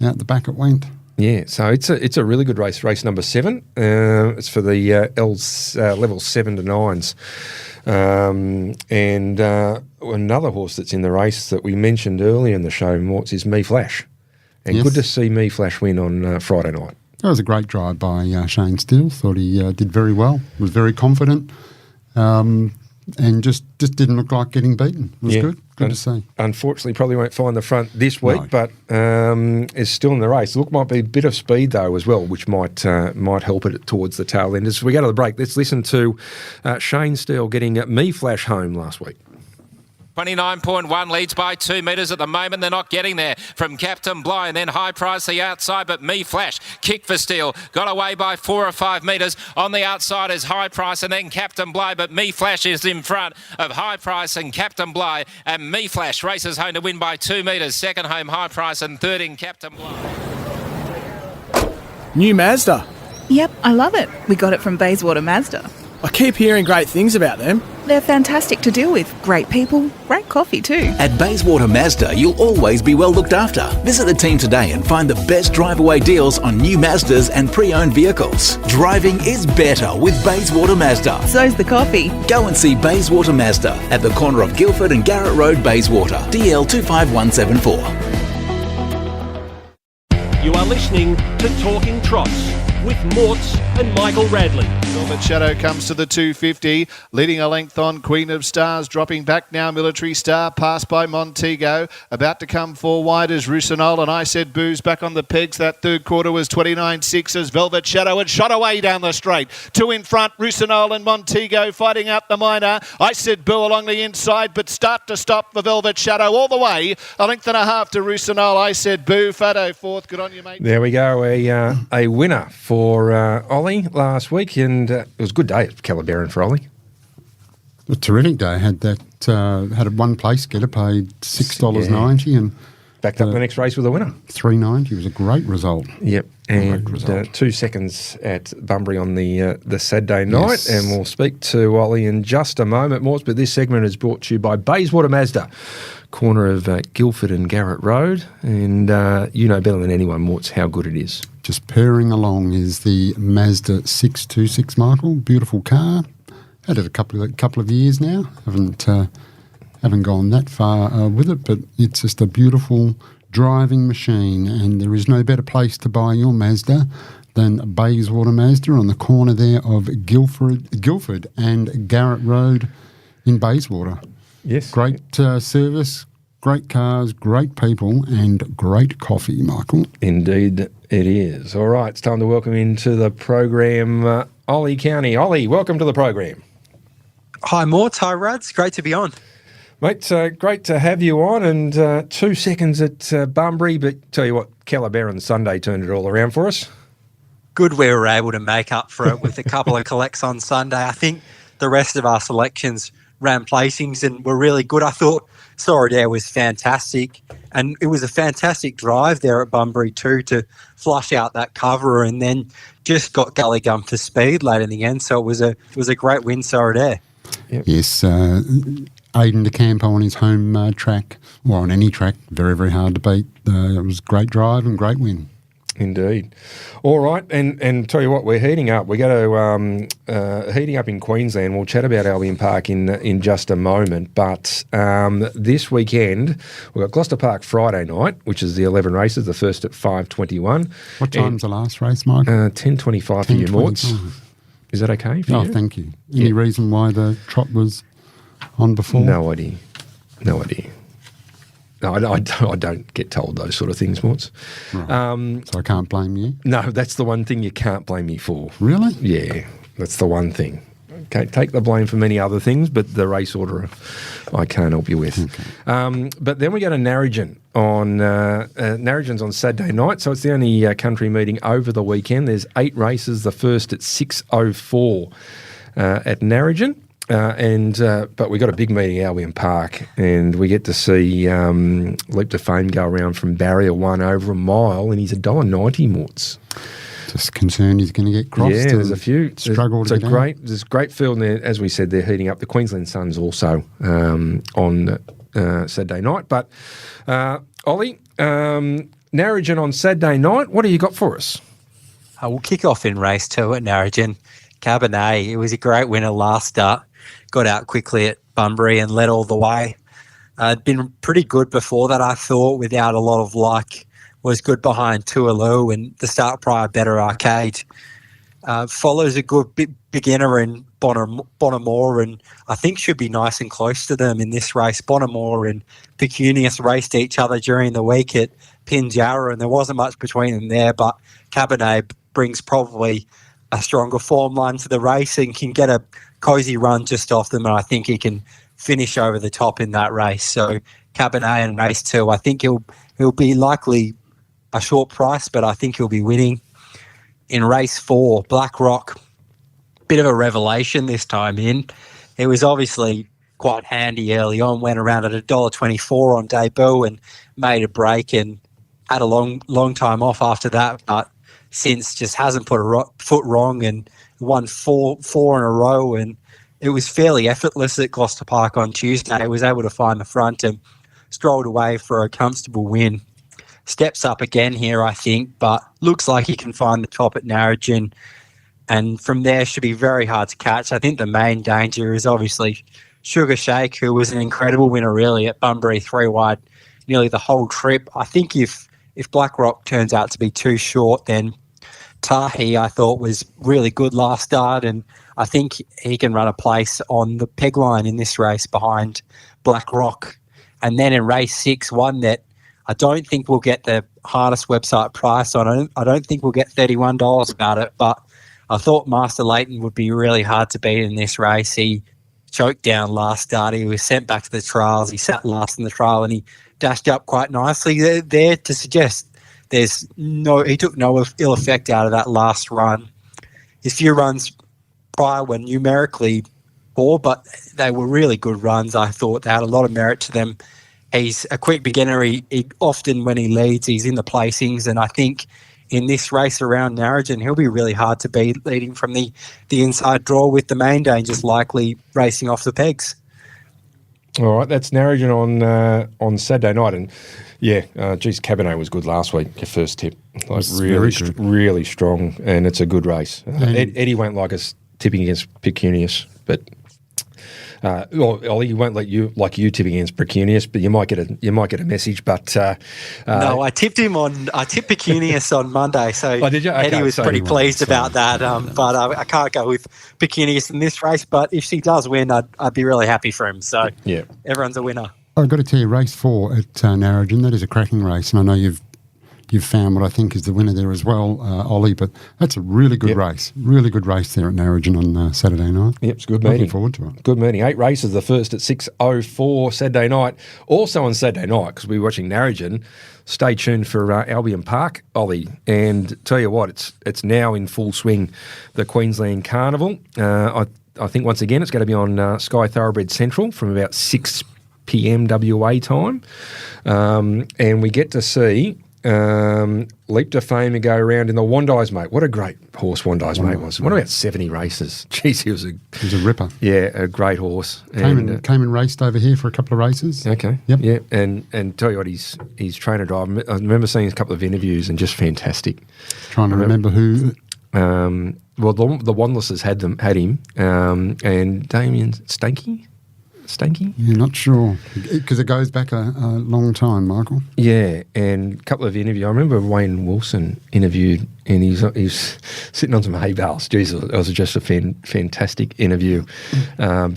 F: out the back it went.
E: Yeah, so it's a really good race. Race number 7. It's for the level 7 to 9s. And another horse that's in the race that we mentioned earlier in the show, Morts, is Me Flash, And good to see Me Flash win on Friday night.
F: That was a great drive by Shane Steele. Thought he did very well. Was very confident, and just didn't look like getting beaten. It was good. Good to see.
E: Unfortunately, probably won't find the front this week, but is still in the race. Look, might be a bit of speed though as well, which might help it towards the tail end. As we go to the break, let's listen to Shane Steele getting Me Flash home last week.
D: 29.1 leads by 2 metres at the moment. They're not getting there from Captain Bligh, and then High Price the outside, but Me Flash kick for Steele. Got away by 4 or 5 metres. On the outside is High Price and then Captain Bligh, but Me Flash is in front of High Price and Captain Bligh, and Me Flash races home to win by 2 metres. Second home High Price and third in Captain Bligh.
L: New Mazda.
M: Yep, I love it. We got it from Bayswater Mazda.
L: I keep hearing great things about them.
M: They're fantastic to deal with. Great people, great coffee too.
N: At Bayswater Mazda, you'll always be well looked after. Visit the team today and find the best drive-away deals on new Mazdas and pre-owned vehicles. Driving is better with Bayswater Mazda.
M: So's the coffee.
N: Go and see Bayswater Mazda at the corner of Guildford and Garrett Road, Bayswater, DL 25174.
B: You are listening to Talking Trots with Morts and Michael Radley.
G: Velvet Shadow comes to the 250, leading a length on Queen of Stars, dropping back now Military Star, passed by Montego. About to come 4 wide as Roussinol and I Said Booze back on the pegs. That third quarter was 29.6 as Velvet Shadow had shot away down the straight. 2 in front, Roussinol and Montego fighting out the minor. I Said Boo along the inside, but start to stop for Velvet Shadow all the way. A length and a half to Roussinol. I Said Boo. Fado fourth. Good on you, mate.
E: There we go. A winner for Ollie last week, and it was a good day at Calabarin for Ollie.
F: A terrific day. Had a one place getter paid $6.90 and
E: backed up the next race with a winner.
F: $3.90 was a great result.
E: Yep, and 2 seconds at Bunbury on the Saturday night, and we'll speak to Ollie in just a moment, Morts. But this segment is brought to you by Bayswater Mazda, corner of Guildford and Garrett Road, and you know better than anyone, Morts, how good it is.
F: Just purring along is the Mazda 626, Michael. Beautiful car. Had it a couple of years now. Haven't gone that far with it, but it's just a beautiful driving machine, and there is no better place to buy your Mazda than Bayswater Mazda on the corner there of Guildford and Garrett Road in Bayswater.
E: Yes.
F: Great service, great cars, great people, and great coffee, Michael.
E: Indeed it is. All right, it's time to welcome into the program Ollie Cownie. Ollie, welcome to the program.
O: Hi, Morts. Hi, Rads. Great to be on.
E: Mate, great to have you on, and 2 seconds at Bunbury, but tell you what, Calabarin Sunday turned it all around for us.
O: Good we were able to make up for it with a couple of collects on Sunday. I think the rest of our selections ran placings and were really good. I thought Soradare was fantastic, and it was a fantastic drive there at Bunbury too to flush out that cover, and then just got Gully Gum for speed late in the end. So it was a great win, Soradare.
F: Yep. Yes, Aiden DeCampo on his home track, or on any track, very, very hard to beat. It was a great drive and great win.
E: Indeed. All right, and tell you what, we're heating up. We go to heating up in Queensland. We'll chat about Albion Park in just a moment. But this weekend we've got Gloucester Park Friday night, which is the 11 races. The first at 5:21.
F: What time's the last race, Michael?
E: 10:25 for you, Morts. Is that okay for you?
F: Oh, thank you. Any reason why the trot was on before?
E: No idea. No, I don't get told those sort of things, Morts.
F: Right. So I can't blame you?
E: No, that's the one thing you can't blame me for.
F: Really?
E: Yeah, that's the one thing. Okay, take the blame for many other things, but the race order I can't help you with. Okay. But then we go to Narrogin on Narrogin's on Saturday night, so it's the only country meeting over the weekend. There's 8 races. The first at 6:04 at Narrogin. But we got a big meeting at Albion Park, and we get to see Leap to Fame go around from barrier 1 over a mile, and he's $1.90, Morts.
F: Just concerned he's going to get crossed.
E: Yeah, there's a few.
F: Struggle to
E: get there's a great field, and as we said, they're heating up. The Queensland Suns also on Saturday night. But Ollie, Narrogin on Saturday night, what have you got for us?
O: We'll kick off in race 2 at Narrogin. Cabernet, it was a great winner last start. Got out quickly at Bunbury and led all the way. Been pretty good before that, I thought, without a lot of luck was good behind Tualoo, and the start prior Better Arcade. Follows a good beginner in Bonamore, and I think should be nice and close to them in this race. Bonamore and Pecunious raced each other during the week at Pinjarra, and there wasn't much between them there, but Cabernet brings probably a stronger form line to the race and can get a cosy run just off them, and I think he can finish over the top in that race. So Cabernet in race 2, I think he'll be likely a short price, but I think he'll be winning. In race 4, Black Rock, bit of a revelation this time in. It was obviously quite handy early on, went around at $1.24 on debut and made a break and had a long time off after that, but since just hasn't put a foot wrong and won four in a row, and it was fairly effortless at Gloucester Park on Tuesday. It was able to find the front and strolled away for a comfortable win. Steps up again here, I think, but looks like he can find the top at Narrogin, and from there should be very hard to catch. I think the main danger is obviously Sugar Shake, who was an incredible winner really at Bunbury 3 wide nearly the whole trip. I think if Black Rock turns out to be too short, then Tahi, I thought, was really good last start, and I think he can run a place on the peg line in this race behind Black Rock. And then in race 6, one that I don't think we'll get the hardest website price on. I don't think we'll get $31 about it, but I thought Master Leighton would be really hard to beat in this race. He choked down last start. He was sent back to the trials. He sat last in the trial, and he dashed up quite nicely there to suggest he took no ill effect out of that last run. His few runs prior were numerically poor, but they were really good runs. I thought they had a lot of merit to them. He's a quick beginner. He often, when he leads, he's in the placings, and I think in this race around Narrogin, he'll be really hard to beat, leading from the inside draw with the main dangers likely racing off the pegs.
E: All right, that's Narrogin on Saturday night, and Cabernet was good last week. Your first tip, really strong, and it's a good race. Eddie won't like us tipping against Pecunious, but Ollie, he won't like you tipping against Pecunious, but you might get a message. But
O: no, I tipped Pecunious on Monday, so
E: did you? Okay,
O: Eddie was pretty pleased about that. But I can't go with Pecunious in this race. But if she does win, I'd be really happy for him. So yeah, everyone's a winner.
F: I've got to tell you, race 4 at Narrogin, that is a cracking race, and I know you've found what I think is the winner there as well, Ollie, but that's a really good race. Really good race there at Narrogin on Saturday night.
E: Yep, it's a good meeting.
F: Looking forward to it.
E: Good meeting. 8 races, the first at 6:04 Saturday night. Also on Saturday night, because we're watching Narrogin, stay tuned for Albion Park, Ollie. And tell you what, it's now in full swing, the Queensland Carnival. I think once again it's going to be on Sky Thoroughbred Central from about 6 p.m. WA time. And we get to see Leap to Fame to go around in the Wandeyes Mate. What a great horse Wandeyes Mate was. What about 70 races? Jeez, he was
F: a ripper.
E: Yeah, a great horse.
F: Came and raced over here for a couple of races.
E: Okay.
F: Yep.
E: Yeah, and tell you what, he's trainer driver. I remember seeing a couple of interviews and just fantastic.
F: Trying to remember who.
E: Well, the Wanderlesses had him, and Damien Stanky.
F: You're not sure because it goes back a long time, Michael.
E: Yeah, and a couple of interviews. I remember Wayne Wilson interviewed, and he's sitting on some hay bales. Jeez, it was just a fantastic interview. A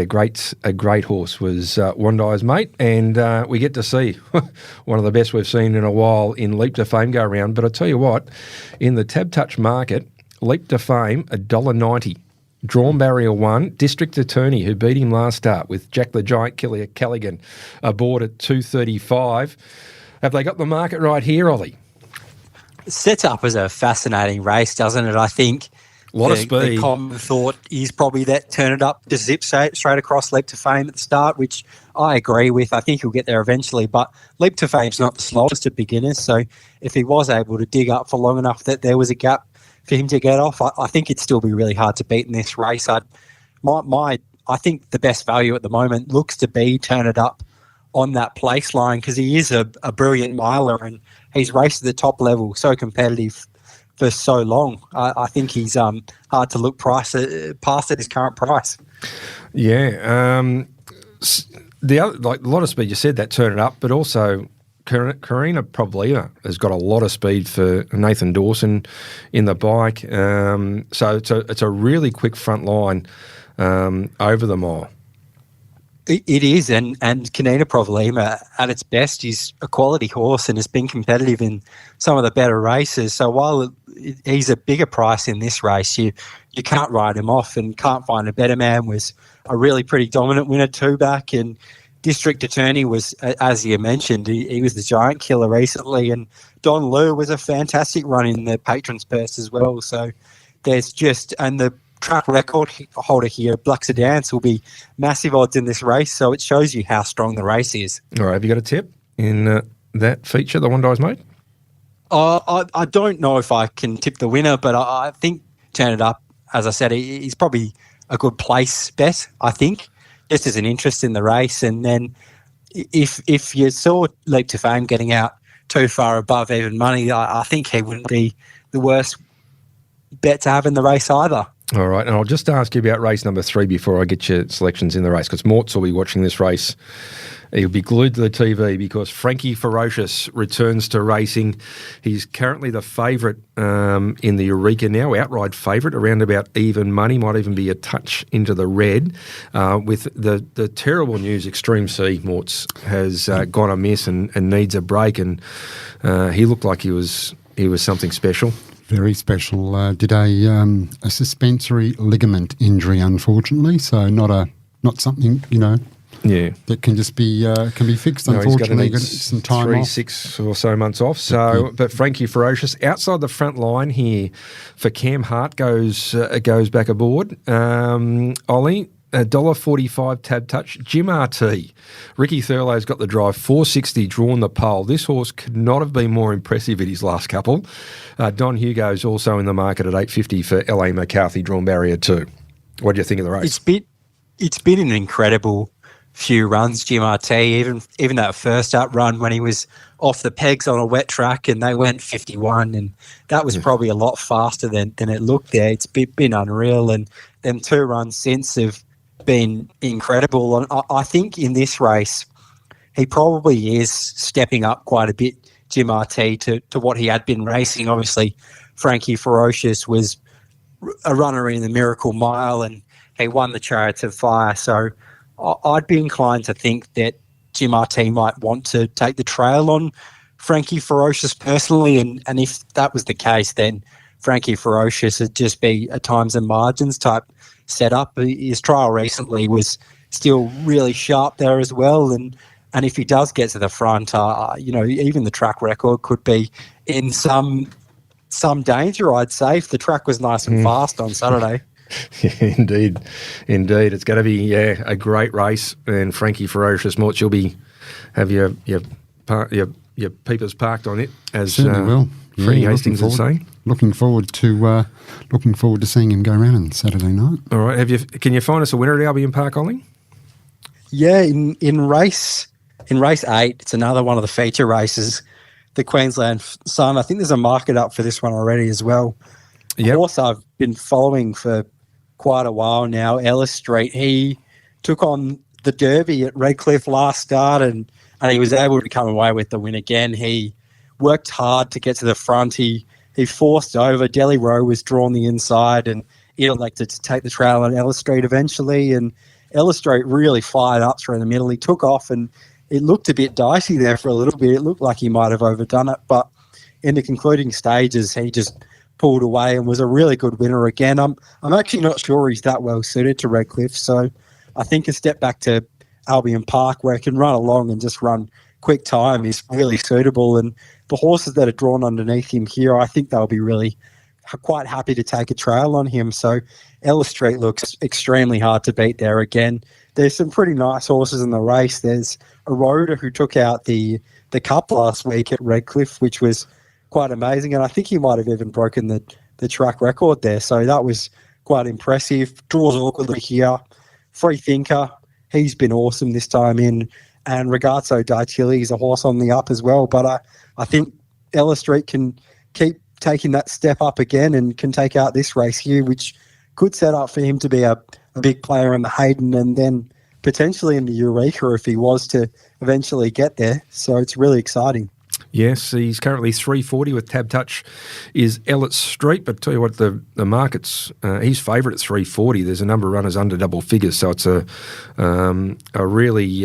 E: great horse was Wandeyes Mate, and we get to see one of the best we've seen in a while in Leap to Fame go around. But I tell you what, in the Tab Touch market, Leap to Fame $1.90. Drawn Barrier 1, District Attorney, who beat him last start with Jack the Giant Killer Callaghan aboard at $2.35. Have they got the market right here, Ollie?
O: It sets up as a fascinating race, doesn't it? I think
E: a lot of speed.
O: The common thought is probably that turn it up, just zip straight across Leap to Fame at the start, which I agree with. I think he'll get there eventually, but Leap to Fame's not the slowest of beginners, so if he was able to dig up for long enough that there was a gap for him to get off, I think it'd still be really hard to beat in this race. I think the best value at the moment looks to be Turn It Up on that place line, because he is a brilliant miler and he's raced at the top level, so competitive for so long. I think he's hard to look past at his current price.
E: Yeah, the other, like a lot of speed. You said that Turn It Up, but also Karina Problema has got a lot of speed for Nathan Dawson in the bike. So it's a really quick front line over the mile.
O: It is, and Canina Problema at its best is a quality horse and has been competitive in some of the better races. So while he's a bigger price in this race, you can't write him off, and Can't Find a Better Man was a really pretty dominant winner two back, and District Attorney was, as you mentioned, he was the giant killer recently, and Don Liu was a fantastic run in the Patrons Purse as well. So there's just, and the track record holder here, Black Sedance, will be massive odds in this race, so it shows you how strong the race is.
E: All right, have you got a tip in that feature, the one Dice made?
O: I don't know if I can tip the winner, but I think Turn It Up, as I said, he's probably a good place bet, I think, just as an interest in the race. And then if you saw Leap to Fame getting out too far above even money, I think he wouldn't be the worst bet to have in the race either.
E: All right, and I'll just ask you about race number 3 before I get your selections in the race, because Mortz will be watching this race. He'll be glued to the TV because Frankie Ferocious returns to racing. He's currently the favourite in the Eureka now, outright favourite, around about even money, might even be a touch into the red. With the terrible news, Extreme C, Mortz, has gone amiss and needs a break, and he looked like he was something special.
F: Very special. Did a suspensory ligament injury, unfortunately. So not something that can just be fixed.
E: No,
F: unfortunately,
E: he's got
F: some time off.
E: 6 or so months off. So, but Frankie Ferocious outside the front line here for Cam Hart goes back aboard. Ollie. $1.45 tab touch. Jim RT. Ricky Thurlow's got the drive. 460 drawn the pole. This horse could not have been more impressive at his last couple. Don Hugo's also in the market at $8.50 for L.A. McCarthy drawn barrier 2. What do you think of the race?
O: It's been an incredible few runs, Jim RT. Even that first up run when he was off the pegs on a wet track and they went 51, and that was probably a lot faster than it looked there. It's been unreal, and them 2 runs since have been incredible. And I think in this race, he probably is stepping up quite a bit, Jim RT, to what he had been racing. Obviously, Frankie Ferocious was a runner in the Miracle Mile, and he won the Chariots of Fire. So I'd be inclined to think that Jim RT might want to take the trail on Frankie Ferocious personally, and if that was the case, then Frankie Ferocious would just be a times and margins type setup. His trial recently was still really sharp there as well, and if he does get to the front, even the track record could be in some danger, I'd say, if the track was nice and fast on Saturday.
E: Yeah, indeed. It's going to be a great race, and Frankie Ferocious, Mortz, you'll have your peepers parked on it, as
F: certainly will.
E: Freddie Hastings is saying.
F: Looking forward to seeing him go around on Saturday night.
E: All right, can you find us a winner at Albion Park, Ollie?
O: Yeah, in race 8, it's another one of the feature races, the Queensland Sun. I think there's a market up for this one already as well. A horse I've been following for quite a while now, Ellis Street. He took on the Derby at Redcliffe last start, and he was able to come away with the win again. He worked hard to get to the front. He forced over. Delhi Rowe was drawn the inside, and he elected to take the trail on Ellis Street eventually. And Ellis Street really fired up through the middle. He took off, and it looked a bit dicey there for a little bit. It looked like he might have overdone it, but in the concluding stages, he just pulled away and was a really good winner again. I'm actually not sure he's that well suited to Redcliffe, so I think a step back to Albion Park where he can run along and just run quick time is really suitable. And the horses that are drawn underneath him here, I think they'll be really quite happy to take a trail on him. So Ellis Street looks extremely hard to beat there again. There's some pretty nice horses in the race. There's a Rhoda who took out the Cup last week at Redcliffe, which was quite amazing, and I think he might have even broken the track record there. So that was quite impressive. Draws awkwardly here. Free Thinker, he's been awesome this time in, and Ragazzo Dartilli is a horse on the up as well. But I think Ellis Street can keep taking that step up again and can take out this race here, which could set up for him to be a big player in the Hayden and then potentially in the Eureka if he was to eventually get there. So it's really exciting.
E: Yes, he's currently 340 with Tab Touch is Elliott Street, but tell you what, the market's he's favourite at 340. There's a number of runners under double figures, so it's a really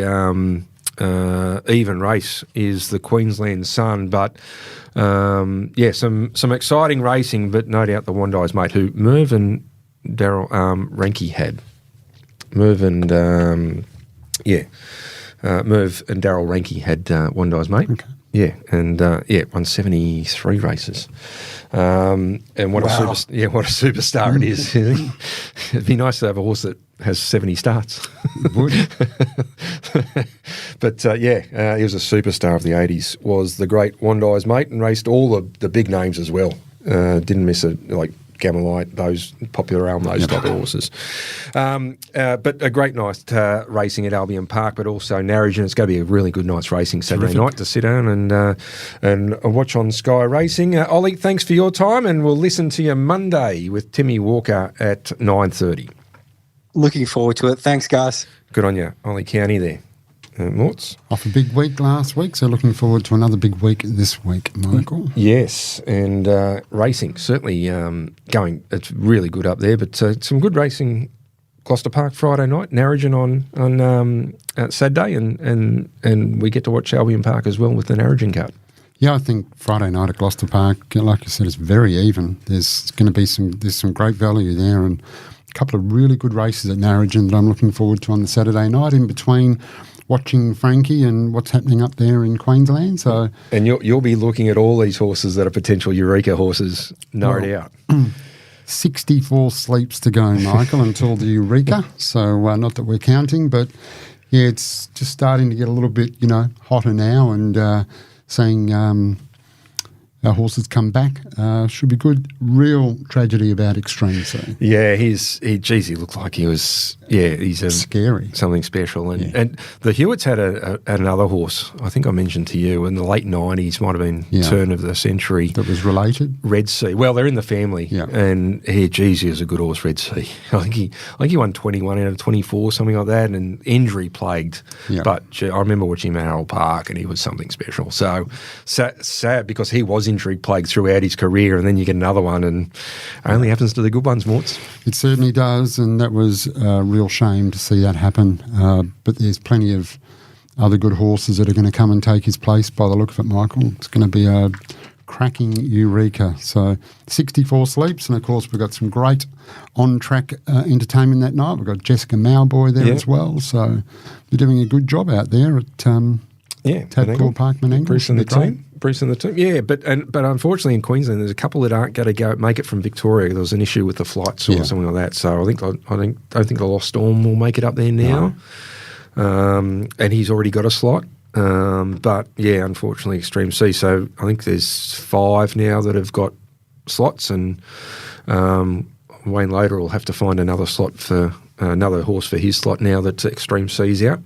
E: even race is the Queensland Sun. But some exciting racing, but no doubt the Wandai's mate who Merv and Daryl Renke had. Merv and Daryl Renke had Wandai's mate. Okay. Yeah, and won 73 races. And what a superstar it is. It'd be nice to have a horse that has 70 starts.
F: It would.
E: But he was a superstar of the 80s. Was the great Wandai's mate and raced all the big names as well. Didn't miss Gamelite, those Popular Elm, those type of horses. But a great night racing at Albion Park, but also Narrogin. It's going to be a really good night's racing Saturday night to sit down and watch on Sky Racing. Ollie, thanks for your time, and we'll listen to you Monday with Timmy Walker at 9:30.
O: Looking forward to it. Thanks, guys.
E: Good on you, Ollie Cownie there. Morts?
F: Off a big week last week, so looking forward to another big week this week, Michael.
E: Yes, and racing, certainly going, it's really good up there, but some good racing, Gloucester Park Friday night, Narrogin on Saturday, and we get to watch Albion Park as well with the Narrogin Cup.
F: Yeah, I think Friday night at Gloucester Park, like you said, it's very even. There's going to be some great value there, and a couple of really good races at Narrogin that I'm looking forward to on the Saturday night in between watching Frankie and what's happening up there in Queensland. So,
E: and you'll be looking at all these horses that are potential Eureka horses, no doubt.
F: 64 sleeps to go, Michael, until the Eureka. So not that we're counting, but yeah, it's just starting to get a little bit, hotter now, and seeing our horses come back should be good. Real tragedy about Extreme. So
E: yeah, he looked like he was. Yeah, he's
F: scary,
E: something special. And the Hewitts had another horse. I think I mentioned to you in the late '90s, might have been turn of the century.
F: That was related.
E: Red Sea. Well, they're in the family. Yeah. And he was a good horse, Red Sea. I think he won 21 out of 24, something like that, and injury plagued. Yeah. But I remember watching him at Harold Park, and he was something special. So sad because he was injury plagued throughout his career, and then you get another one, and it only happens to the good ones, Morts.
F: It certainly does, and that was a real shame to see that happen. But there's plenty of other good horses that are going to come and take his place by the look of it, Michael. It's going to be a cracking Eureka. So 64 sleeps, and of course we've got some great on-track entertainment that night. We've got Jessica Mauboy there as well, so they're doing a good job out there at Tabcorp Park, Menangle.
E: Bruce and the team. Yeah, but unfortunately in Queensland there's a couple that aren't going to make it from Victoria. There was an issue with the flights or something like that. So I don't think the Lost Storm will make it up there now. No. And he's already got a slot. But yeah, unfortunately Extreme C. So I think there's 5 now that have got slots, and Wayne Loader will have to find another slot for another horse for his slot now that Extreme C's out.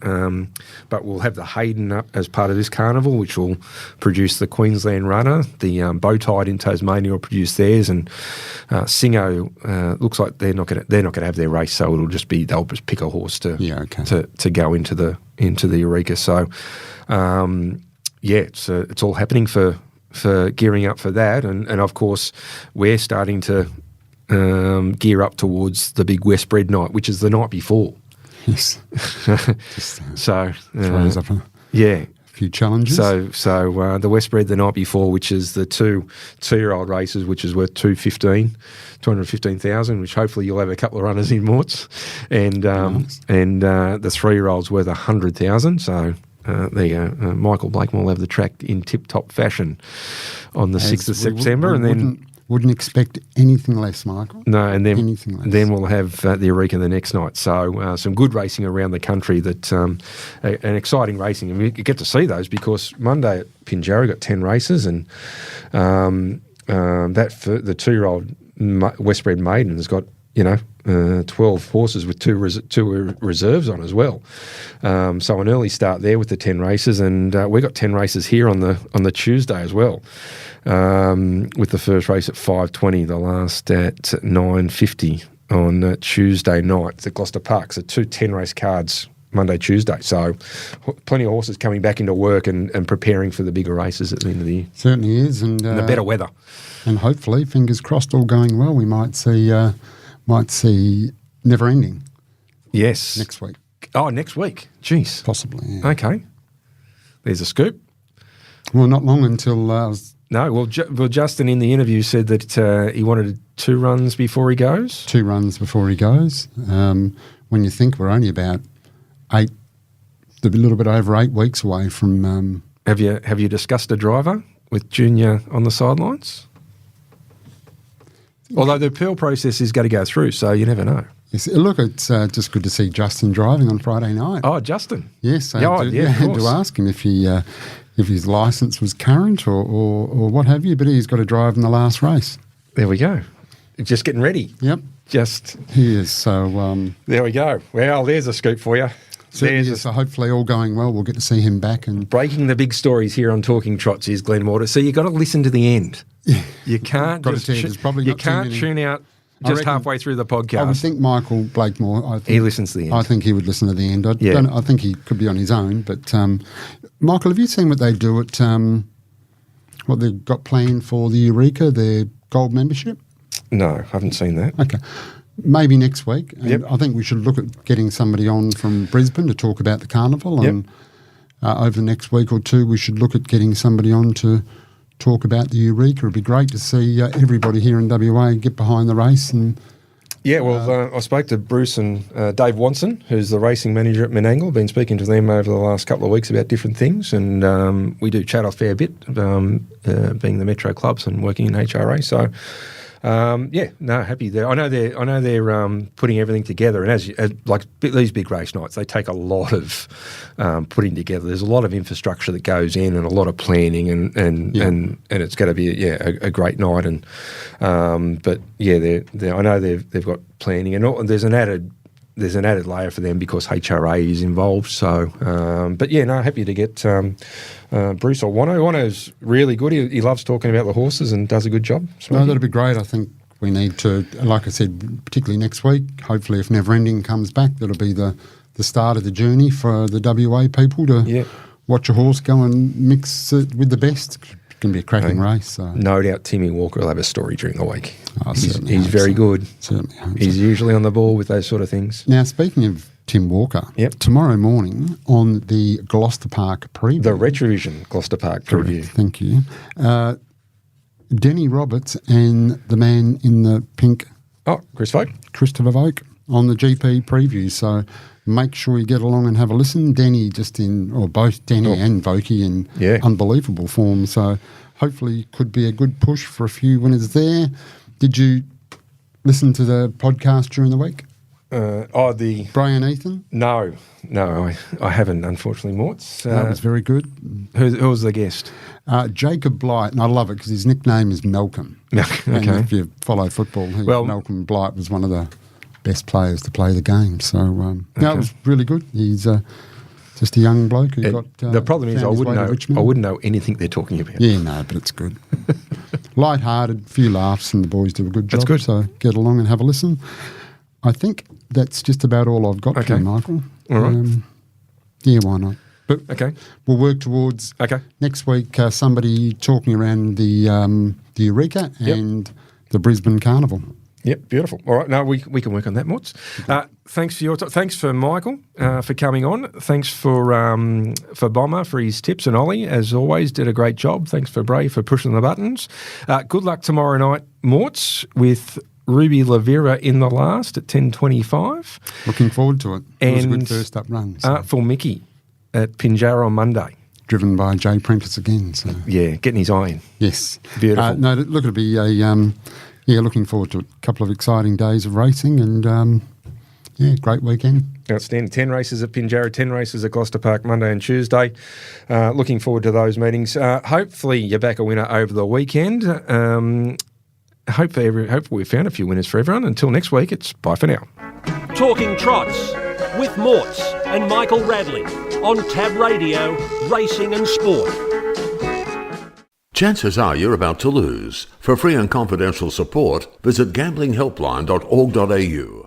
E: But we'll have the Hayden up as part of this carnival, which will produce the Queensland runner. The Bowtied in Tasmania will produce theirs, and Singo looks like they're not going to have their race, so they'll just pick a horse to go into the Eureka. So it's all happening for gearing up for that, and of course we're starting to gear up towards the big Westbred night, which is the night before.
F: Yes.
E: So
F: throws up a few challenges.
E: So the Westbred the night before, which is the two-year-old races, which is worth 215,000, which hopefully you'll have a couple of runners in, Morts, and the 3-year-old's worth 100,000. So. There you go. Michael Blakemore will have the track in tip-top fashion on the 6th of September, and then.
F: Wouldn't expect anything less, Michael.
E: No, and then we'll have the Eureka the next night. So some good racing around the country, that an exciting racing. And we get to see those because Monday at Pinjarra got 10 races, and the 2-year-old Westbred Maiden has got 12 horses with two reserves on as well. So an early start there with the 10 races, and we got 10 races here on the Tuesday as well. With the first race at 5:20, the last at 9:50 on Tuesday night at Gloucester Park. So 2 10-race cards Monday, Tuesday. So plenty of horses coming back into work and preparing for the bigger races at the end of the year.
F: Certainly is. And
E: the better weather.
F: And hopefully, fingers crossed, all going well, we might see Never Ending.
E: Yes.
F: Next week.
E: Oh, next week. Jeez.
F: Possibly, yeah.
E: Okay. There's a scoop.
F: Well, not long until...
E: No, well, Justin in the interview said that he wanted 2 runs before he goes.
F: 2 runs before he goes. When you think we're only about a little bit over 8 weeks away from...
E: Have you discussed a driver with Junior on the sidelines? Although the appeal process is going to go through, so you never know.
F: Yes, look, it's just good to see Justin driving on Friday night.
E: Oh, Justin.
F: Yes, I
E: Yeah,
F: had to ask him if his licence was current or what have you, but he's got to drive in the last race.
E: There we go. Just getting ready.
F: Yep. He is, so...
E: there we go. Well, there's a scoop for you.
F: So hopefully all going well, we'll get to see him back. And
E: breaking the big stories here on Talking Trots is Glen Mortimer. So you've got to listen to the end. You can't tune out just halfway through the podcast.
F: I would think Michael Blakemore,
E: he listens to the end.
F: I think he would listen to the end. I think he could be on his own. But Michael, have you seen what they do at what they've got planned for the Eureka, their gold membership?
E: No, I haven't seen that.
F: Okay. Maybe next week. And I think we should look at getting somebody on from Brisbane to talk about the carnival. And over the next week or two, we should look at getting somebody on to talk about the Eureka. It'd be great to see everybody here in WA get behind the race. And
E: I spoke to Bruce and Dave Watson, who's the racing manager at Menangle. Been speaking to them over the last couple of weeks about different things, and we do chat a fair bit, being the Metro clubs and working in HRA. So. Happy there. I know they're putting everything together, and as like these big race nights, they take a lot of putting together. There's a lot of infrastructure that goes in, and a lot of planning, and it's going to be a great night. And I know they've got planning, and there's an added layer for them because HRA is involved. So, happy to get Bruce or Wano. Wano's really good. He loves talking about the horses and does a good job.
F: No, that'd be great. I think we need to, like I said, particularly next week, hopefully if Never Ending comes back, that'll be the start of the journey for the WA people to watch a horse go and mix it with the best. It's going to be a cracking race. So.
E: No doubt Timmy Walker will have a story during the week. He's
F: so.
E: very good.
F: Certainly hope
E: He's usually on the ball with those sort of things.
F: Now, speaking of Tim Walker, tomorrow morning on the Gloucester Park preview.
E: The Retrovision Gloucester Park preview.
F: Correct, thank you. Denny Roberts and the man in the pink.
E: Oh,
F: Christopher Vogt on the GP preview. So make sure you get along and have a listen. Denny both Denny and Vokey in unbelievable form. So hopefully could be a good push for a few winners there. Did you listen to the podcast during the week?
E: The
F: Brian Ethan?
E: No, I haven't, unfortunately, Morts.
F: That was very good.
E: Who was the guest?
F: Jacob Blight, and I love it because his nickname is Malcolm.
E: Okay.
F: And if you follow football, Malcolm Blight was one of the best players to play the game. So, it was really good. He's just a young bloke who got...
E: the problem is I wouldn't know anything they're talking about.
F: Yeah, no, but it's good. Light-hearted, few laughs, and the boys do a good job.
E: That's good.
F: So get along and have a listen. I think that's just about all I've got for you, Michael.
E: All right.
F: Why not? But we'll work towards next week somebody talking around the Eureka and the Brisbane Carnival.
E: Yep, beautiful. All right, no, we can work on that, Morts. Thanks for your time. Thanks for Michael for coming on. Thanks for Bomber for his tips, and Ollie, as always, did a great job. Thanks for Bray for pushing the buttons. Good luck tomorrow night, Morts, with Ruby Lavera in the last at 10:25.
F: Looking forward to it. It was a good first up run.
E: So. Artful Mickey at Pinjarra on Monday.
F: Driven by Jay Prentice again. So.
E: Yeah, getting his eye in.
F: Yes.
E: Beautiful.
F: Look, it'll be looking forward to a couple of exciting days of racing and, great weekend.
E: Outstanding. 10 races at Pinjarra, 10 races at Gloucester Park Monday and Tuesday. Looking forward to those meetings. Hopefully you back a winner over the weekend. Hopefully we found a few winners for everyone. Until next week, it's bye for now.
B: Talking Trots with Morts and Michael Radley on Tab Radio, Racing and Sport.
P: Chances are you're about to lose. For free and confidential support, visit gamblinghelpline.org.au.